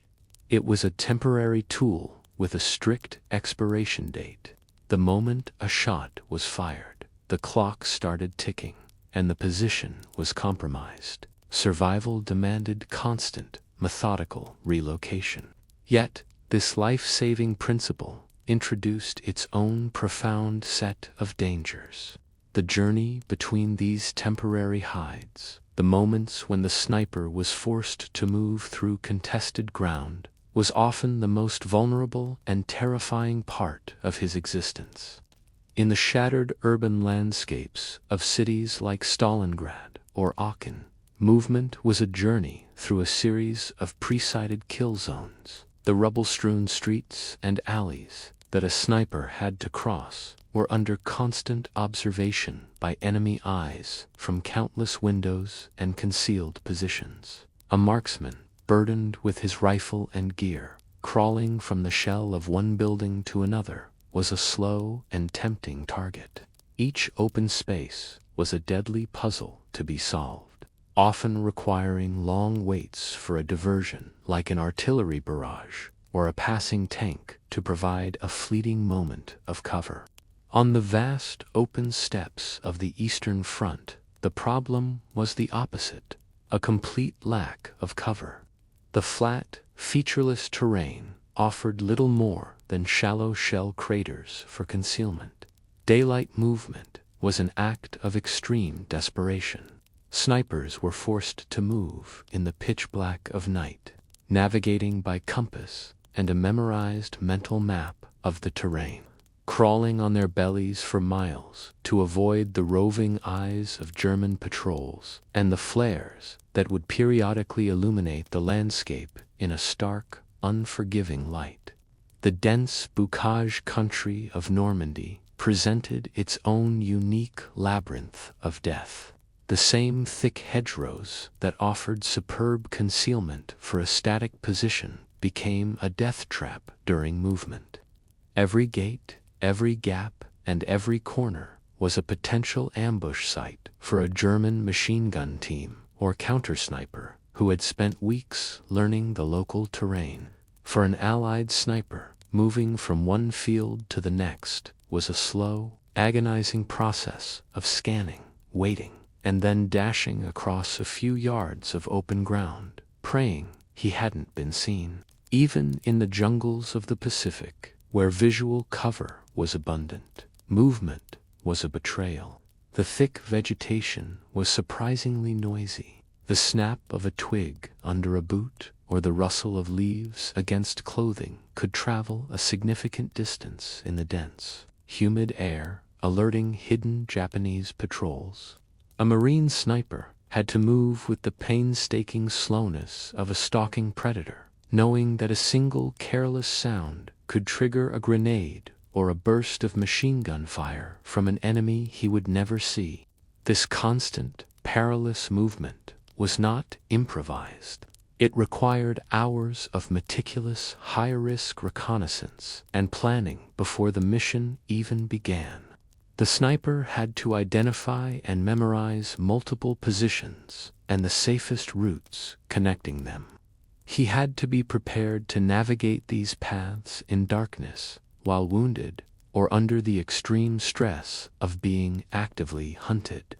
It was a temporary tool with a strict expiration date. The moment a shot was fired, the clock started ticking, and the position was compromised. Survival demanded constant, methodical relocation. Yet, this life-saving principle introduced its own profound set of dangers. The journey between these temporary hides, the moments when the sniper was forced to move through contested ground, was often the most vulnerable and terrifying part of his existence. In the shattered urban landscapes of cities like Stalingrad or Aachen, movement was a journey through a series of pre-sighted kill zones. The rubble-strewn streets and alleys that a sniper had to cross were under constant observation by enemy eyes from countless windows and concealed positions. A marksman, burdened with his rifle and gear, crawling from the shell of one building to another, was a slow and tempting target. Each open space was a deadly puzzle to be solved, often requiring long waits for a diversion like an artillery barrage or a passing tank to provide a fleeting moment of cover. On the vast open steppes of the Eastern Front, the problem was the opposite, a complete lack of cover. The flat, featureless terrain offered little more than shallow shell craters for concealment. Daylight movement was an act of extreme desperation. Snipers were forced to move in the pitch black of night, navigating by compass and a memorized mental map of the terrain, crawling on their bellies for miles to avoid the roving eyes of German patrols and the flares that would periodically illuminate the landscape in a stark, unforgiving light. The dense bocage country of Normandy presented its own unique labyrinth of death. The same thick hedgerows that offered superb concealment for a static position became a death trap during movement. Every gate, every gap, and every corner was a potential ambush site for a German machine gun team or counter-sniper who had spent weeks learning the local terrain. For an Allied sniper, moving from one field to the next was a slow, agonizing process of scanning, waiting, and then dashing across a few yards of open ground, praying he hadn't been seen. Even in the jungles of the Pacific, where visual cover was abundant, movement was a betrayal. The thick vegetation was surprisingly noisy. The snap of a twig under a boot or the rustle of leaves against clothing could travel a significant distance in the dense, humid air, alerting hidden Japanese patrols. A Marine sniper had to move with the painstaking slowness of a stalking predator, knowing that a single careless sound could trigger a grenade or a burst of machine gun fire from an enemy he would never see. This constant, perilous movement was not improvised. It required hours of meticulous, high-risk reconnaissance and planning before the mission even began. The sniper had to identify and memorize multiple positions and the safest routes connecting them. He had to be prepared to navigate these paths in darkness, while wounded, or under the extreme stress of being actively hunted.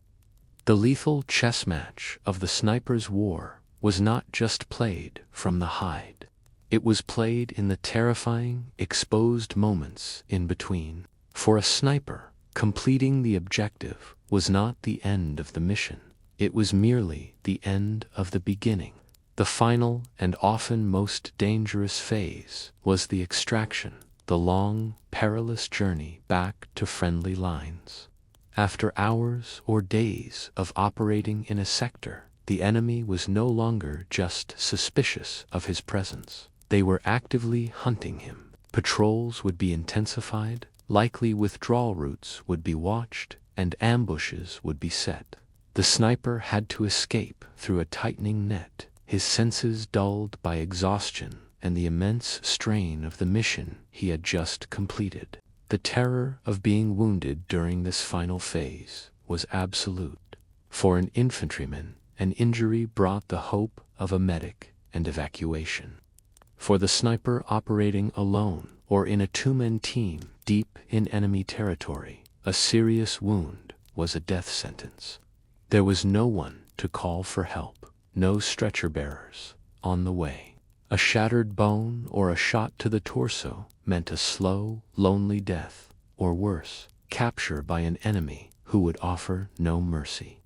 The lethal chess match of the sniper's war was not just played from the hide. It was played in the terrifying, exposed moments in between. For a sniper, completing the objective was not the end of the mission. It was merely the end of the beginning. The final and often most dangerous phase was the extraction, the long, perilous journey back to friendly lines. After hours or days of operating in a sector, the enemy was no longer just suspicious of his presence. They were actively hunting him. Patrols would be intensified, likely withdrawal routes would be watched, and ambushes would be set. The sniper had to escape through a tightening net, his senses dulled by exhaustion and the immense strain of the mission he had just completed. The terror of being wounded during this final phase was absolute. For an infantryman, an injury brought the hope of a medic and evacuation. For the sniper operating alone or in a two-man team deep in enemy territory, a serious wound was a death sentence. There was no one to call for help, no stretcher bearers on the way. A shattered bone or a shot to the torso meant a slow, lonely death, or worse, capture by an enemy who would offer no mercy.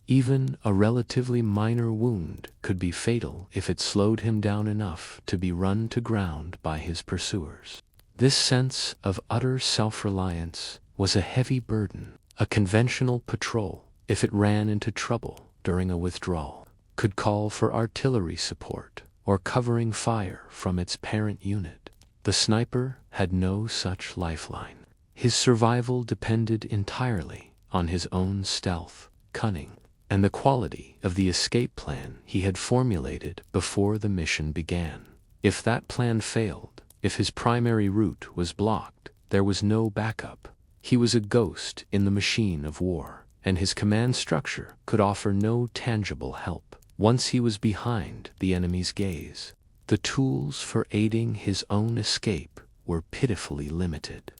Even a relatively minor wound could be fatal if it slowed him down enough to be run to ground by his pursuers. This sense of utter self-reliance was a heavy burden. A conventional patrol, if it ran into trouble during a withdrawal, could call for artillery support or covering fire from its parent unit. The sniper had no such lifeline. His survival depended entirely on his own stealth, cunning, and the quality of the escape plan he had formulated before the mission began. If that plan failed, if his primary route was blocked, there was no backup. He was a ghost in the machine of war, and his command structure could offer no tangible help. Once he was behind the enemy's gaze, the tools for aiding his own escape were pitifully limited.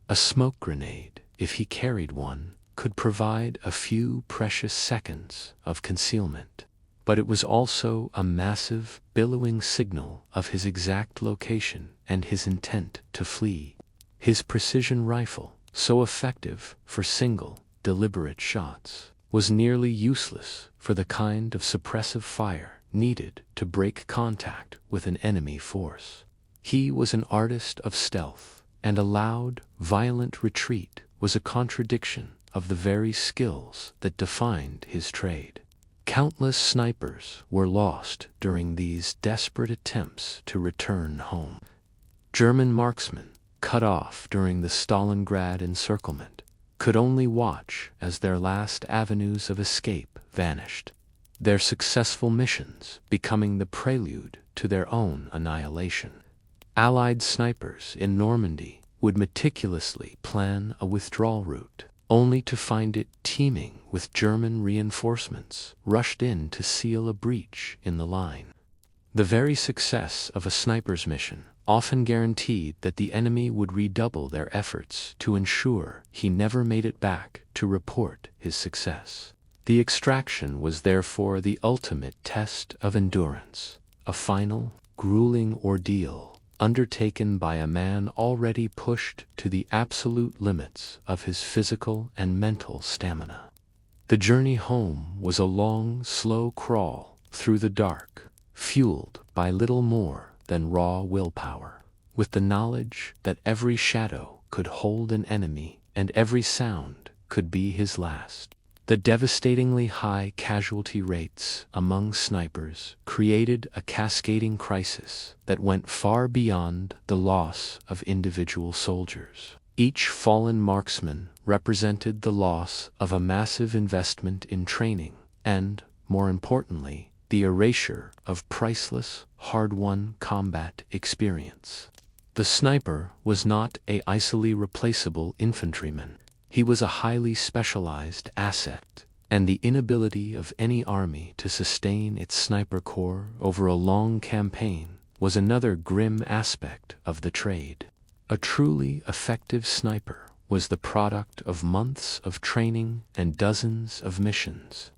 A smoke grenade, if he carried one, could provide a few precious seconds of concealment, but it was also a massive, billowing signal of his exact location and his intent to flee. His precision rifle, so effective for single, deliberate shots, was nearly useless for the kind of suppressive fire needed to break contact with an enemy force. He was an artist of stealth, and a loud, violent retreat was a contradiction of the very skills that defined his trade. Countless snipers were lost during these desperate attempts to return home. German marksmen, cut off during the Stalingrad encirclement, could only watch as their last avenues of escape vanished, their successful missions becoming the prelude to their own annihilation. Allied snipers in Normandy would meticulously plan a withdrawal route, only to find it teeming with German reinforcements rushed in to seal a breach in the line. The very success of a sniper's mission often guaranteed that the enemy would redouble their efforts to ensure he never made it back to report his success. The extraction was therefore the ultimate test of endurance, a final, grueling ordeal undertaken by a man already pushed to the absolute limits of his physical and mental stamina. The journey home was a long, slow crawl through the dark, fueled by little more than raw willpower, with the knowledge that every shadow could hold an enemy and every sound could be his last. The devastatingly high casualty rates among snipers created a cascading crisis that went far beyond the loss of individual soldiers. Each fallen marksman represented the loss of a massive investment in training and, more importantly, the erasure of priceless, hard-won combat experience. The sniper was not an easily replaceable infantryman. He was a highly specialized asset, and the inability of any army to sustain its sniper corps over a long campaign was another grim aspect of the trade. A truly effective sniper was the product of months of training and dozens of missions.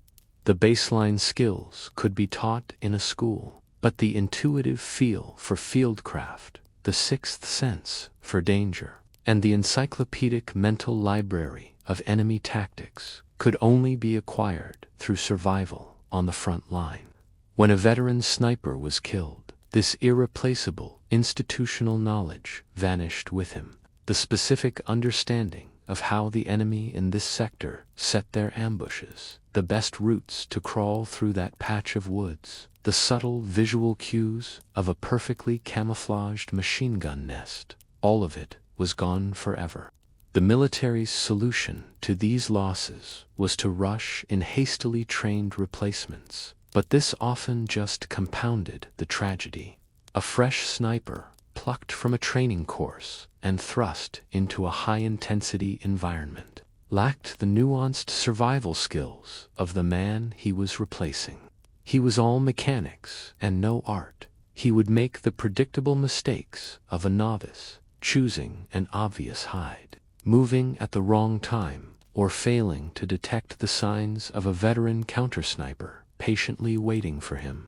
The baseline skills could be taught in a school, but the intuitive feel for fieldcraft, the sixth sense for danger, and the encyclopedic mental library of enemy tactics could only be acquired through survival on the front line. When a veteran sniper was killed, this irreplaceable institutional knowledge vanished with him. The specific understanding of how the enemy in this sector set their ambushes, the best routes to crawl through that patch of woods, the subtle visual cues of a perfectly camouflaged machine gun nest, all of it was gone forever. The military's solution to these losses was to rush in hastily trained replacements, but this often just compounded the tragedy. A fresh sniper, plucked from a training course and thrust into a high-intensity environment, lacked the nuanced survival skills of the man he was replacing. He was all mechanics and no art. He would make the predictable mistakes of a novice, choosing an obvious hide, moving at the wrong time, or failing to detect the signs of a veteran countersniper patiently waiting for him.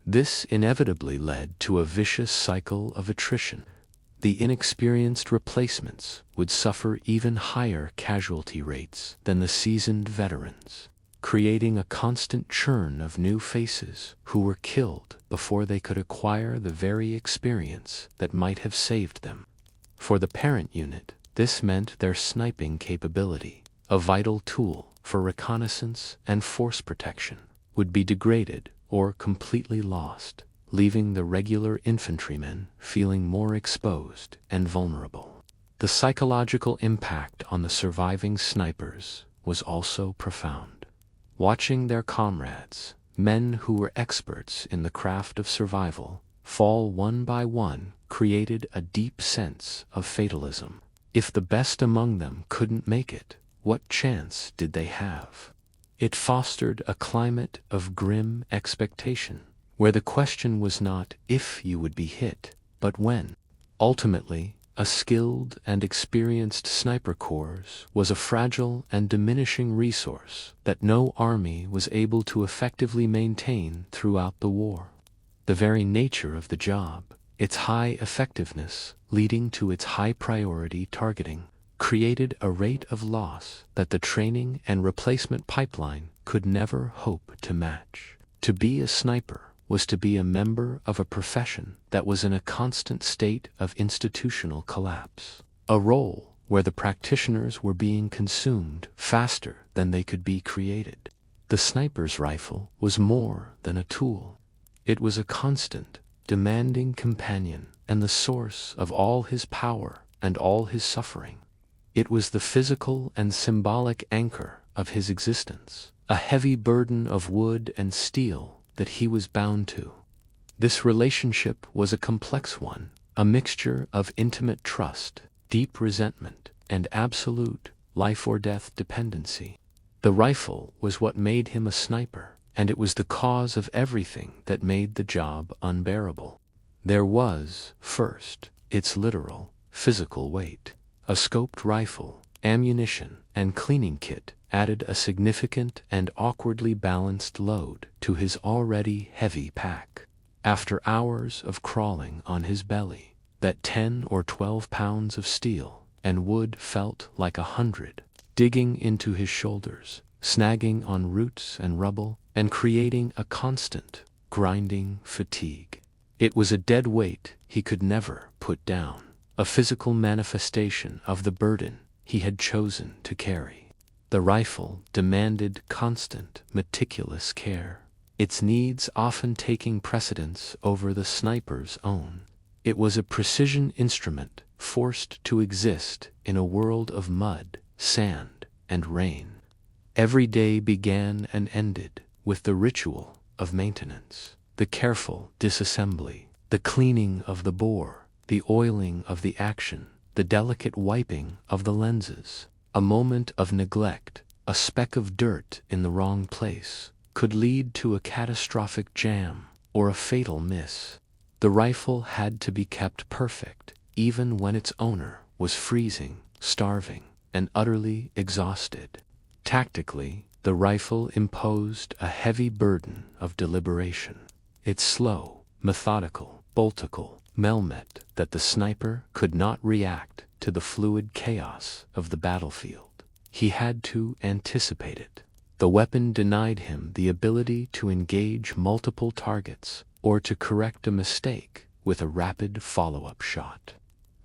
This inevitably led to a vicious cycle of attrition. The inexperienced replacements would suffer even higher casualty rates than the seasoned veterans, creating a constant churn of new faces who were killed before they could acquire the very experience that might have saved them. For the parent unit, this meant their sniping capability, a vital tool for reconnaissance and force protection, would be degraded or completely lost, leaving the regular infantrymen feeling more exposed and vulnerable. The psychological impact on the surviving snipers was also profound. Watching their comrades, men who were experts in the craft of survival, fall one by one created a deep sense of fatalism. If the best among them couldn't make it, what chance did they have? It fostered a climate of grim expectation, where the question was not if you would be hit, but when. Ultimately, a skilled and experienced sniper corps was a fragile and diminishing resource that no army was able to effectively maintain throughout the war. The very nature of the job, its high effectiveness leading to its high priority targeting, created a rate of loss that the training and replacement pipeline could never hope to match. To be a sniper was to be a member of a profession that was in a constant state of institutional collapse, a role where the practitioners were being consumed faster than they could be created. The sniper's rifle was more than a tool. It was a constant, demanding companion and the source of all his power and all his suffering. It was the physical and symbolic anchor of his existence, a heavy burden of wood and steel that he was bound to. This relationship was a complex one, a mixture of intimate trust, deep resentment, and absolute life-or-death dependency. The rifle was what made him a sniper, and it was the cause of everything that made the job unbearable. There was, first, its literal, physical weight. A scoped rifle, ammunition, and cleaning kit added a significant and awkwardly balanced load to his already heavy pack. After hours of crawling on his belly, that 10 or 12 pounds of steel and wood felt like 100, digging into his shoulders, snagging on roots and rubble, and creating a constant, grinding fatigue. It was a dead weight he could never put down, a physical manifestation of the burden he had chosen to carry. The rifle demanded constant, meticulous care, its needs often taking precedence over the sniper's own. It was a precision instrument forced to exist in a world of mud, sand, and rain. Every day began and ended with the ritual of maintenance, the careful disassembly, the cleaning of the bore, the oiling of the action, the delicate wiping of the lenses. A moment of neglect, a speck of dirt in the wrong place, could lead to a catastrophic jam or a fatal miss. The rifle had to be kept perfect, even when its owner was freezing, starving, and utterly exhausted. Tactically, the rifle imposed a heavy burden of deliberation. Its slow, methodical, boltical meant that the sniper could not react to the fluid chaos of the battlefield. He had to anticipate it. The weapon denied him the ability to engage multiple targets or to correct a mistake with a rapid follow-up shot.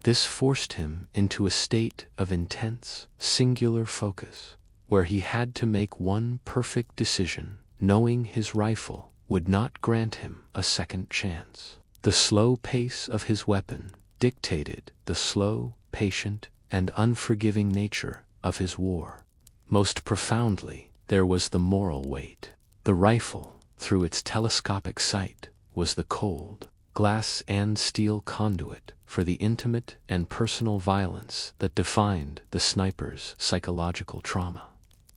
This forced him into a state of intense, singular focus, where he had to make one perfect decision, knowing his rifle would not grant him a second chance. The slow pace of his weapon dictated the slow, patient, and unforgiving nature of his war. Most profoundly, there was the moral weight. The rifle, through its telescopic sight, was the cold, glass and steel conduit for the intimate and personal violence that defined the sniper's psychological trauma.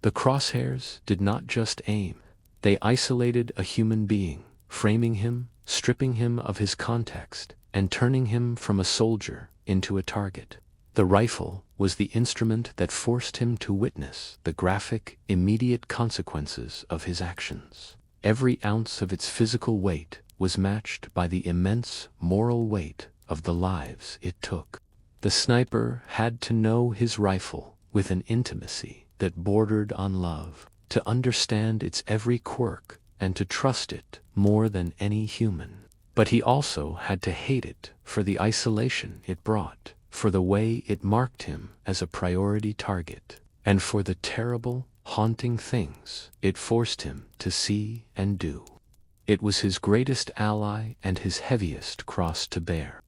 The crosshairs did not just aim, they isolated a human being, framing him, stripping him of his context, and turning him from a soldier into a target. The rifle was the instrument that forced him to witness the graphic, immediate consequences of his actions. Every ounce of its physical weight was matched by the immense moral weight of the lives it took. The sniper had to know his rifle with an intimacy that bordered on love, to understand its every quirk and to trust it more than any human. But he also had to hate it for the isolation it brought, for the way it marked him as a priority target, and for the terrible, haunting things it forced him to see and do. It was his greatest ally and his heaviest cross to bear.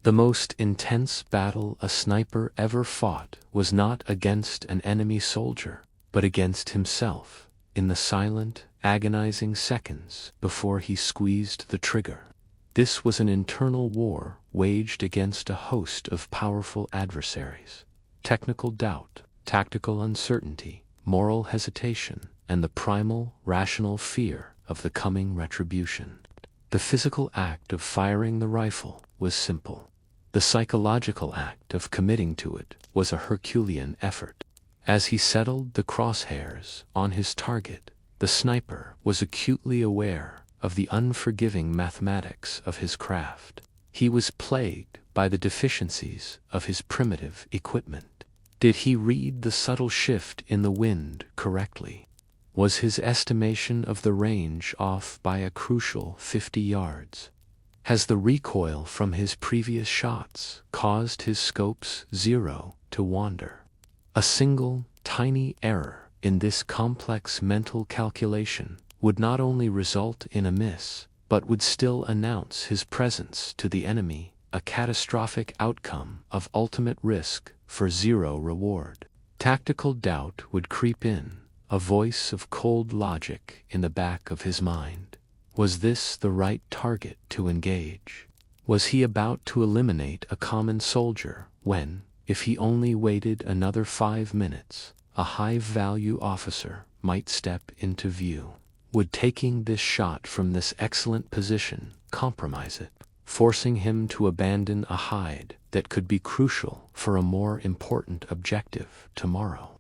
The most intense battle a sniper ever fought was not against an enemy soldier, but against himself, in the silent, agonizing seconds before he squeezed the trigger. This was an internal war waged against a host of powerful adversaries: technical doubt, tactical uncertainty, moral hesitation, and the primal, rational fear of the coming retribution. The physical act of firing the rifle was simple. The psychological act of committing to it was a Herculean effort. As he settled the crosshairs on his target, the sniper was acutely aware of the unforgiving mathematics of his craft. He was plagued by the deficiencies of his primitive equipment. Did he read the subtle shift in the wind correctly? Was his estimation of the range off by a crucial 50 yards? Has the recoil from his previous shots caused his scope's zero to wander? A single, tiny error in this complex mental calculation would not only result in a miss, but would still announce his presence to the enemy, a catastrophic outcome of ultimate risk for zero reward. Tactical doubt would creep in, a voice of cold logic in the back of his mind. Was this the right target to engage? Was he about to eliminate a common soldier when, if he only waited another 5 minutes, a high-value officer might step into view? Would taking this shot from this excellent position compromise it, forcing him to abandon a hide that could be crucial for a more important objective tomorrow?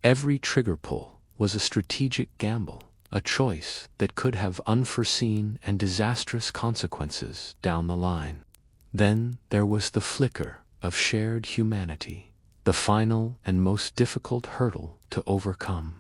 Every trigger pull was a strategic gamble, a choice that could have unforeseen and disastrous consequences down the line. Then there was the flicker of shared humanity, the final and most difficult hurdle to overcome.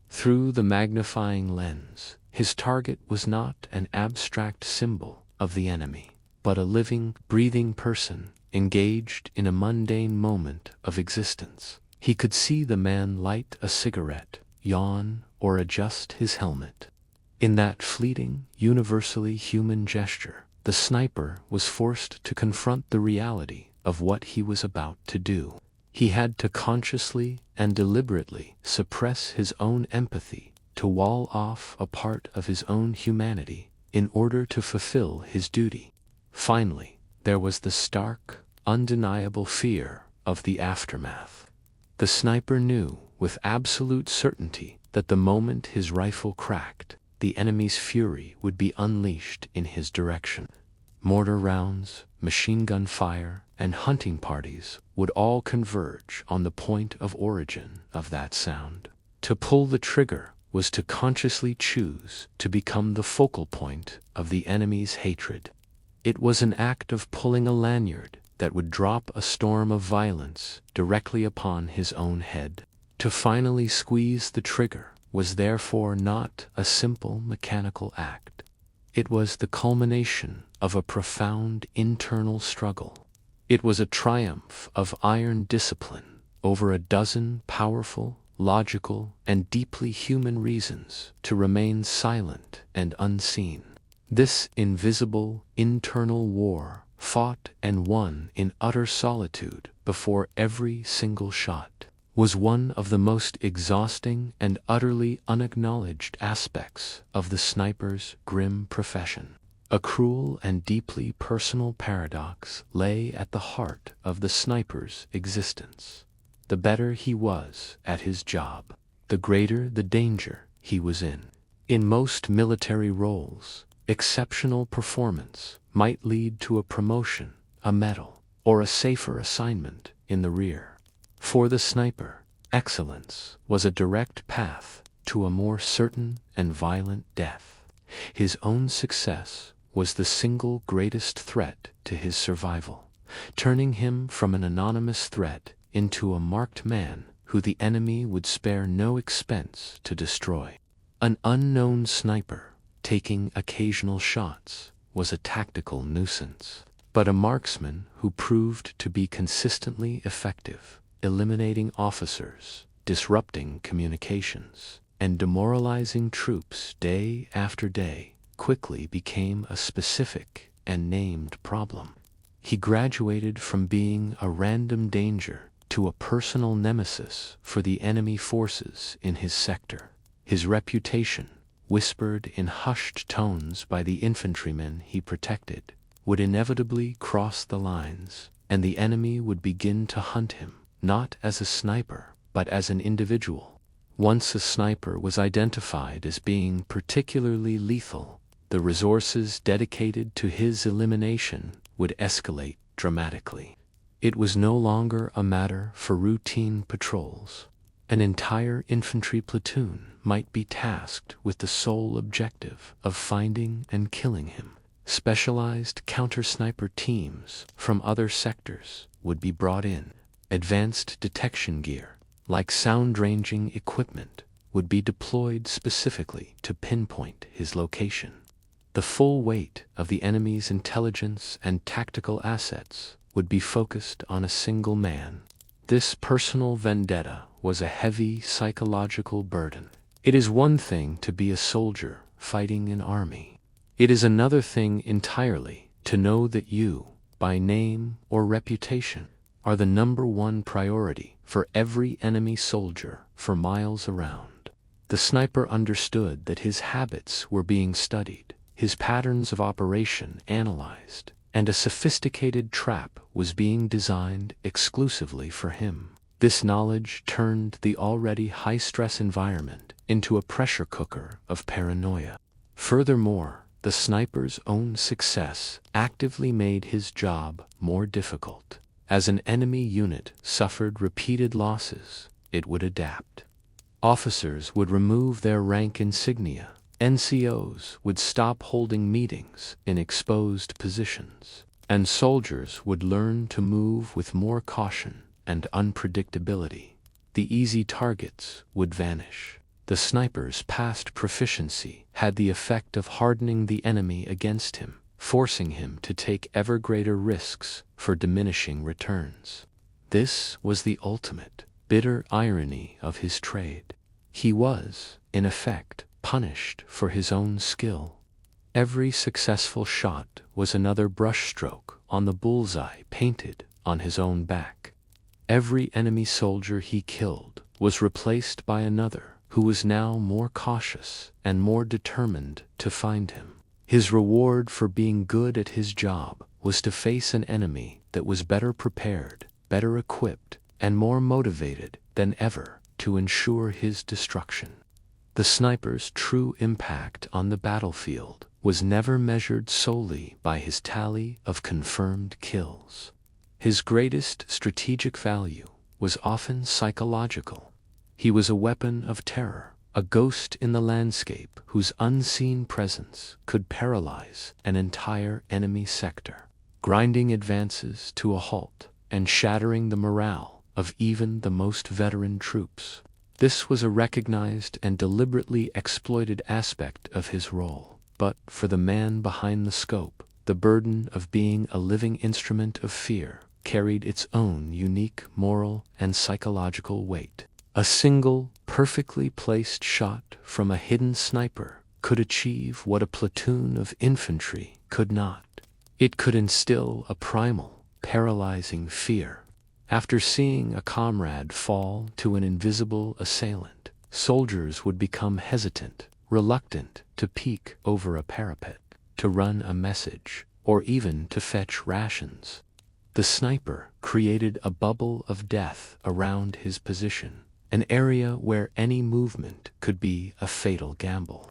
Through the magnifying lens, his target was not an abstract symbol of the enemy, but a living, breathing person engaged in a mundane moment of existence. He could see the man light a cigarette, yawn, or adjust his helmet. In that fleeting, universally human gesture, the sniper was forced to confront the reality of what he was about to do. He had to consciously and deliberately suppress his own empathy, to wall off a part of his own humanity in order to fulfill his duty. Finally, there was the stark, undeniable fear of the aftermath. The sniper knew with absolute certainty that the moment his rifle cracked, the enemy's fury would be unleashed in his direction. Mortar rounds, machine gun fire, and hunting parties would all converge on the point of origin of that sound. To pull the trigger was to consciously choose to become the focal point of the enemy's hatred. It was an act of pulling a lanyard that would drop a storm of violence directly upon his own head. To finally squeeze the trigger was therefore not a simple mechanical act. It was the culmination of a profound internal struggle. It was a triumph of iron discipline over a dozen powerful, logical, and deeply human reasons to remain silent and unseen. This invisible, internal war, fought and won in utter solitude before every single shot, was one of the most exhausting and utterly unacknowledged aspects of the sniper's grim profession. A cruel and deeply personal paradox lay at the heart of the sniper's existence. The better he was at his job, the greater the danger he was in. In most military roles, exceptional performance might lead to a promotion, a medal, or a safer assignment in the rear. For the sniper, excellence was a direct path to a more certain and violent death. His own success was the single greatest threat to his survival, turning him from an anonymous threat into a marked man who the enemy would spare no expense to destroy. An unknown sniper, taking occasional shots, was a tactical nuisance, but a marksman who proved to be consistently effective, eliminating officers, disrupting communications, and demoralizing troops day after day, quickly became a specific and named problem. He graduated from being a random danger to a personal nemesis for the enemy forces in his sector. His reputation, whispered in hushed tones by the infantrymen he protected, would inevitably cross the lines, and the enemy would begin to hunt him, not as a sniper, but as an individual. Once a sniper was identified as being particularly lethal, the resources dedicated to his elimination would escalate dramatically. It was no longer a matter for routine patrols. An entire infantry platoon might be tasked with the sole objective of finding and killing him. Specialized counter-sniper teams from other sectors would be brought in, Advanced detection gear, like sound-ranging equipment, would be deployed specifically to pinpoint his location. The full weight of the enemy's intelligence and tactical assets would be focused on a single man. This personal vendetta was a heavy psychological burden. It is one thing to be a soldier fighting an army. It is another thing entirely to know that you, by name or reputation, are the #1 priority for every enemy soldier for miles around. The sniper understood that his habits were being studied, his patterns of operation analyzed, and a sophisticated trap was being designed exclusively for him. This knowledge turned the already high-stress environment into a pressure cooker of paranoia. Furthermore, the sniper's own success actively made his job more difficult. As an enemy unit suffered repeated losses, it would adapt. Officers would remove their rank insignia. NCOs would stop holding meetings in exposed positions, and soldiers would learn to move with more caution and unpredictability. The easy targets would vanish. The sniper's past proficiency had the effect of hardening the enemy against him, forcing him to take ever greater risks for diminishing returns. This was the ultimate, bitter irony of his trade. He was, in effect, punished for his own skill. Every successful shot was another brushstroke on the bullseye painted on his own back. Every enemy soldier he killed was replaced by another who was now more cautious and more determined to find him. His reward for being good at his job was to face an enemy that was better prepared, better equipped, and more motivated than ever to ensure his destruction. The sniper's true impact on the battlefield was never measured solely by his tally of confirmed kills. His greatest strategic value was often psychological. He was a weapon of terror, a ghost in the landscape whose unseen presence could paralyze an entire enemy sector, grinding advances to a halt and shattering the morale of even the most veteran troops. This was a recognized and deliberately exploited aspect of his role, but for the man behind the scope, the burden of being a living instrument of fear carried its own unique moral and psychological weight. A single, perfectly placed shot from a hidden sniper could achieve what a platoon of infantry could not. It could instill a primal, paralyzing fear. After seeing a comrade fall to an invisible assailant, soldiers would become hesitant, reluctant to peek over a parapet, to run a message, or even to fetch rations. The sniper created a bubble of death around his position, an area where any movement could be a fatal gamble.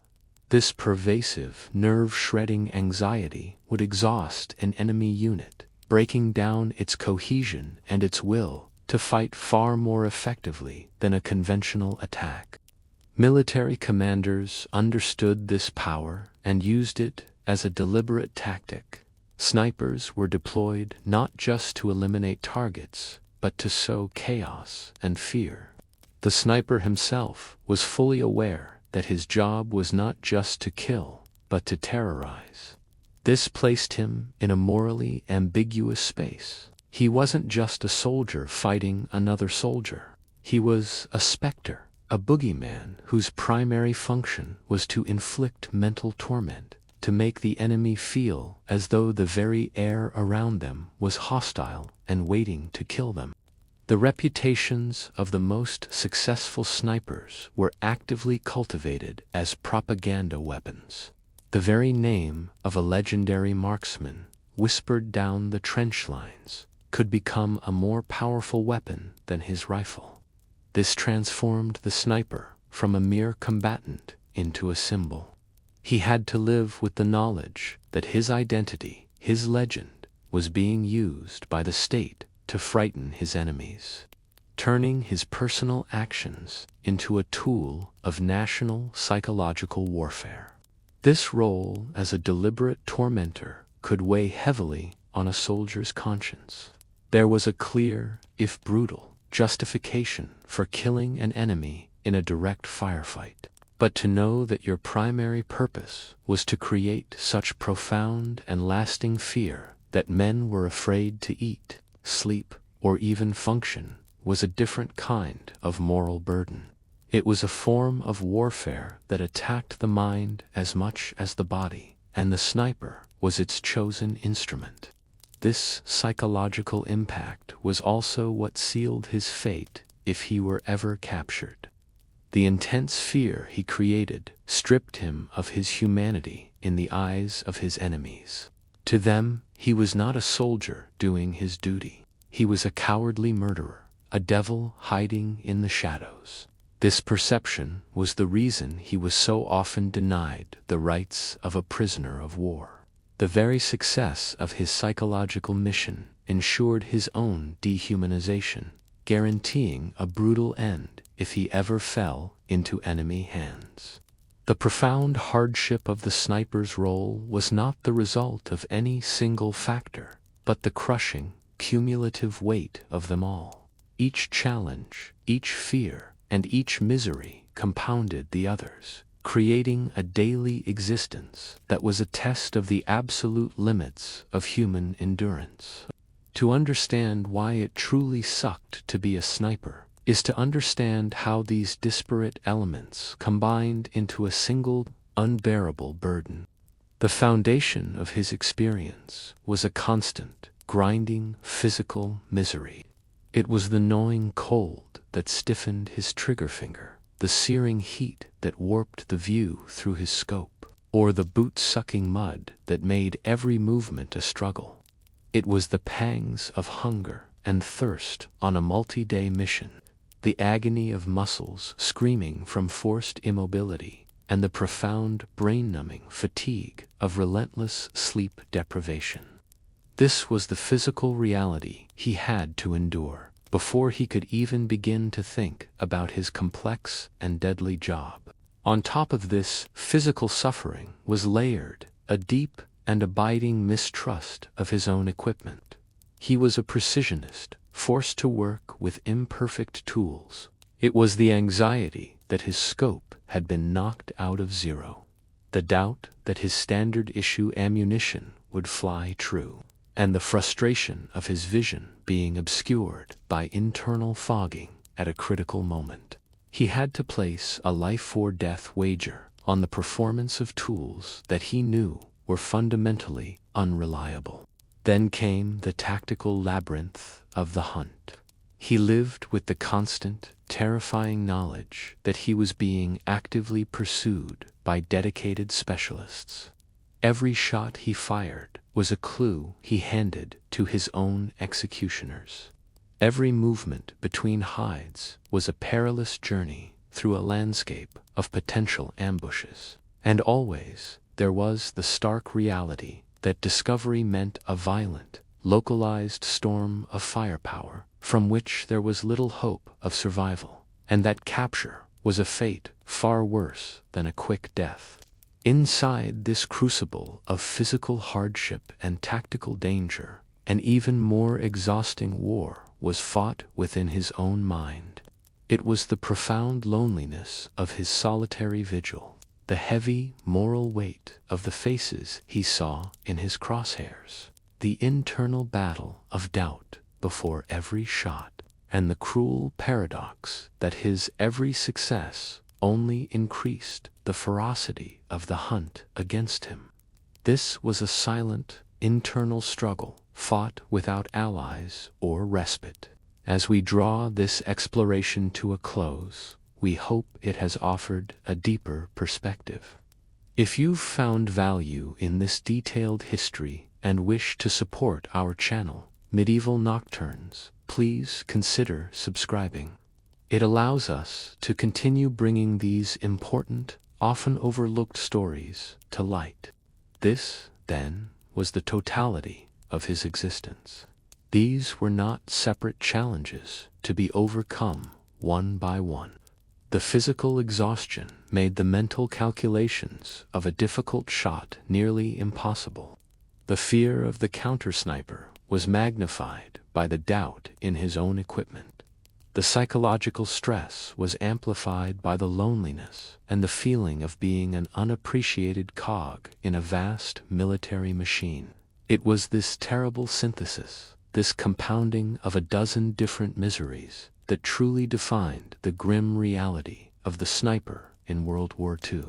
This pervasive, nerve-shredding anxiety would exhaust an enemy unit, breaking down its cohesion and its will to fight far more effectively than a conventional attack. Military commanders understood this power and used it as a deliberate tactic. Snipers were deployed not just to eliminate targets, but to sow chaos and fear. The sniper himself was fully aware that his job was not just to kill, but to terrorize. This placed him in a morally ambiguous space. He wasn't just a soldier fighting another soldier. He was a specter, a boogeyman whose primary function was to inflict mental torment, to make the enemy feel as though the very air around them was hostile and waiting to kill them. The reputations of the most successful snipers were actively cultivated as propaganda weapons. The very name of a legendary marksman, whispered down the trench lines, could become a more powerful weapon than his rifle. This transformed the sniper from a mere combatant into a symbol. He had to live with the knowledge that his identity, his legend, was being used by the state to frighten his enemies, turning his personal actions into a tool of national psychological warfare. This role as a deliberate tormentor could weigh heavily on a soldier's conscience. There was a clear, if brutal, justification for killing an enemy in a direct firefight. But to know that your primary purpose was to create such profound and lasting fear that men were afraid to eat, sleep, or even function was a different kind of moral burden. It was a form of warfare that attacked the mind as much as the body, and the sniper was its chosen instrument. This psychological impact was also what sealed his fate if he were ever captured. The intense fear he created stripped him of his humanity in the eyes of his enemies. To them, he was not a soldier doing his duty. He was a cowardly murderer, a devil hiding in the shadows. This perception was the reason he was so often denied the rights of a prisoner of war. The very success of his psychological mission ensured his own dehumanization, guaranteeing a brutal end if he ever fell into enemy hands. The profound hardship of the sniper's role was not the result of any single factor, but the crushing, cumulative weight of them all. Each challenge, each fear, and each misery compounded the others, creating a daily existence that was a test of the absolute limits of human endurance. To understand why it truly sucked to be a sniper is to understand how these disparate elements combined into a single, unbearable burden. The foundation of his experience was a constant, grinding physical misery. It was the gnawing cold that stiffened his trigger finger, the searing heat that warped the view through his scope, or the boot-sucking mud that made every movement a struggle. It was the pangs of hunger and thirst on a multi-day mission, the agony of muscles screaming from forced immobility, and the profound brain-numbing fatigue of relentless sleep deprivation. This was the physical reality he had to endure before he could even begin to think about his complex and deadly job. On top of this physical suffering was layered a deep and abiding mistrust of his own equipment. He was a precisionist, forced to work with imperfect tools. It was the anxiety that his scope had been knocked out of zero, the doubt that his standard issue ammunition would fly true, and the frustration of his vision being obscured by internal fogging at a critical moment. He had to place a life-or-death wager on the performance of tools that he knew were fundamentally unreliable. Then came the tactical labyrinth of the hunt. He lived with the constant, terrifying knowledge that he was being actively pursued by dedicated specialists. Every shot he fired was a clue he handed to his own executioners. Every movement between hides was a perilous journey through a landscape of potential ambushes. And always there was the stark reality that discovery meant a violent, localized storm of firepower from which there was little hope of survival, and that capture was a fate far worse than a quick death. Inside this crucible of physical hardship and tactical danger, an even more exhausting war was fought within his own mind. It was the profound loneliness of his solitary vigil, the heavy moral weight of the faces he saw in his crosshairs, the internal battle of doubt before every shot, and the cruel paradox that his every success only increased the ferocity of the hunt against him. This was a silent, internal struggle fought without allies or respite. As we draw this exploration to a close, we hope it has offered a deeper perspective. If you've found value in this detailed history and wish to support our channel, Medieval Nocturnes, please consider subscribing. It allows us to continue bringing these important, often overlooked stories to light. This, then, was the totality of his existence. These were not separate challenges to be overcome one by one. The physical exhaustion made the mental calculations of a difficult shot nearly impossible. The fear of the counter-sniper was magnified by the doubt in his own equipment. The psychological stress was amplified by the loneliness and the feeling of being an unappreciated cog in a vast military machine. It was this terrible synthesis, this compounding of a dozen different miseries, that truly defined the grim reality of the sniper in World War II.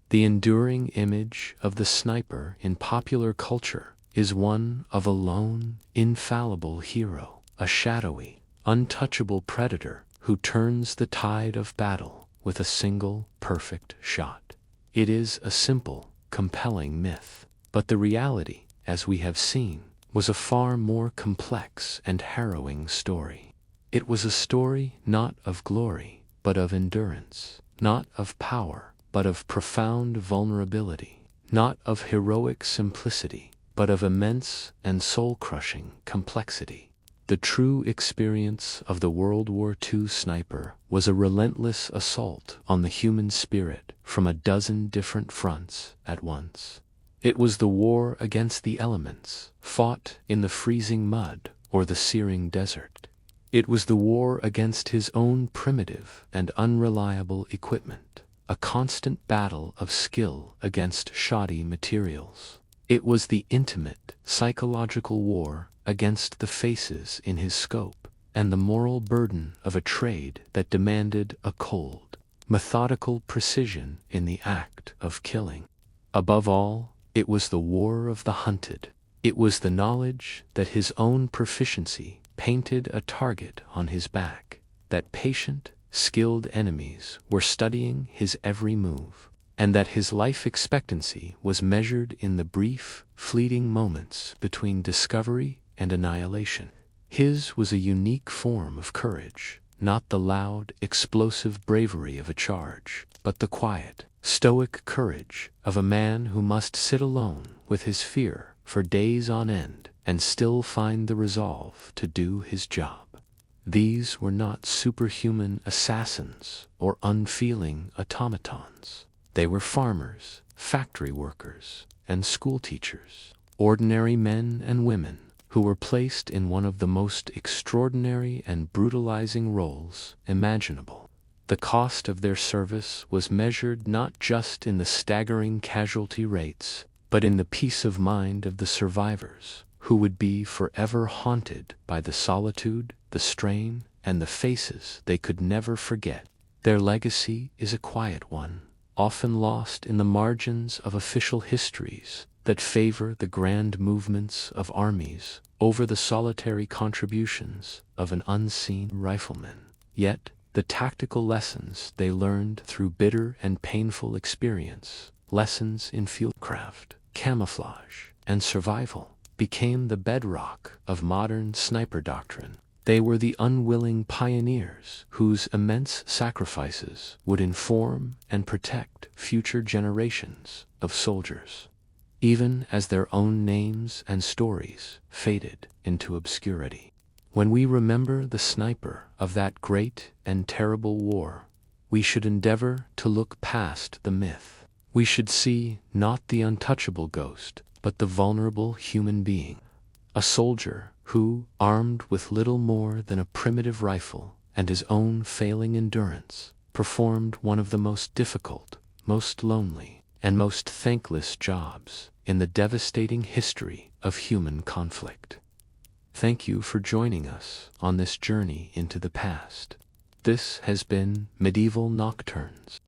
The enduring image of the sniper in popular culture is one of a lone, infallible hero, a shadowy, untouchable predator who turns the tide of battle with a single, perfect shot. It is a simple, compelling myth, but the reality, as we have seen, was a far more complex and harrowing story. It was a story not of glory, but of endurance, not of power, but of profound vulnerability, not of heroic simplicity, but of immense and soul-crushing complexity. The true experience of the World War II sniper was a relentless assault on the human spirit from a dozen different fronts at once. It was the war against the elements, fought in the freezing mud or the searing desert. It was the war against his own primitive and unreliable equipment, a constant battle of skill against shoddy materials. It was the intimate, psychological war against the faces in his scope, and the moral burden of a trade that demanded a cold, methodical precision in the act of killing. Above all, it was the war of the hunted. It was the knowledge that his own proficiency painted a target on his back, that patient, skilled enemies were studying his every move, and that his life expectancy was measured in the brief, fleeting moments between discovery and annihilation. His was a unique form of courage, not the loud, explosive bravery of a charge, but the quiet, stoic courage of a man who must sit alone with his fear for days on end and still find the resolve to do his job. These were not superhuman assassins or unfeeling automatons. They were farmers, factory workers, and schoolteachers, ordinary men and women who were placed in one of the most extraordinary and brutalizing roles imaginable. The cost of their service was measured not just in the staggering casualty rates, but in the peace of mind of the survivors, who would be forever haunted by the solitude, the strain, and the faces they could never forget. Their legacy is a quiet one, often lost in the margins of official histories that favor the grand movements of armies over the solitary contributions of an unseen rifleman. Yet, the tactical lessons they learned through bitter and painful experience, lessons in fieldcraft, camouflage, and survival, became the bedrock of modern sniper doctrine. They were the unwilling pioneers whose immense sacrifices would inform and protect future generations of soldiers, even as their own names and stories faded into obscurity. When we remember the sniper of that great and terrible war, we should endeavor to look past the myth. We should see not the untouchable ghost, but the vulnerable human being, a soldier who, armed with little more than a primitive rifle and his own failing endurance, performed one of the most difficult, most lonely, and most thankless jobs in the devastating history of human conflict. Thank you for joining us on this journey into the past. This has been Medieval Nocturnes.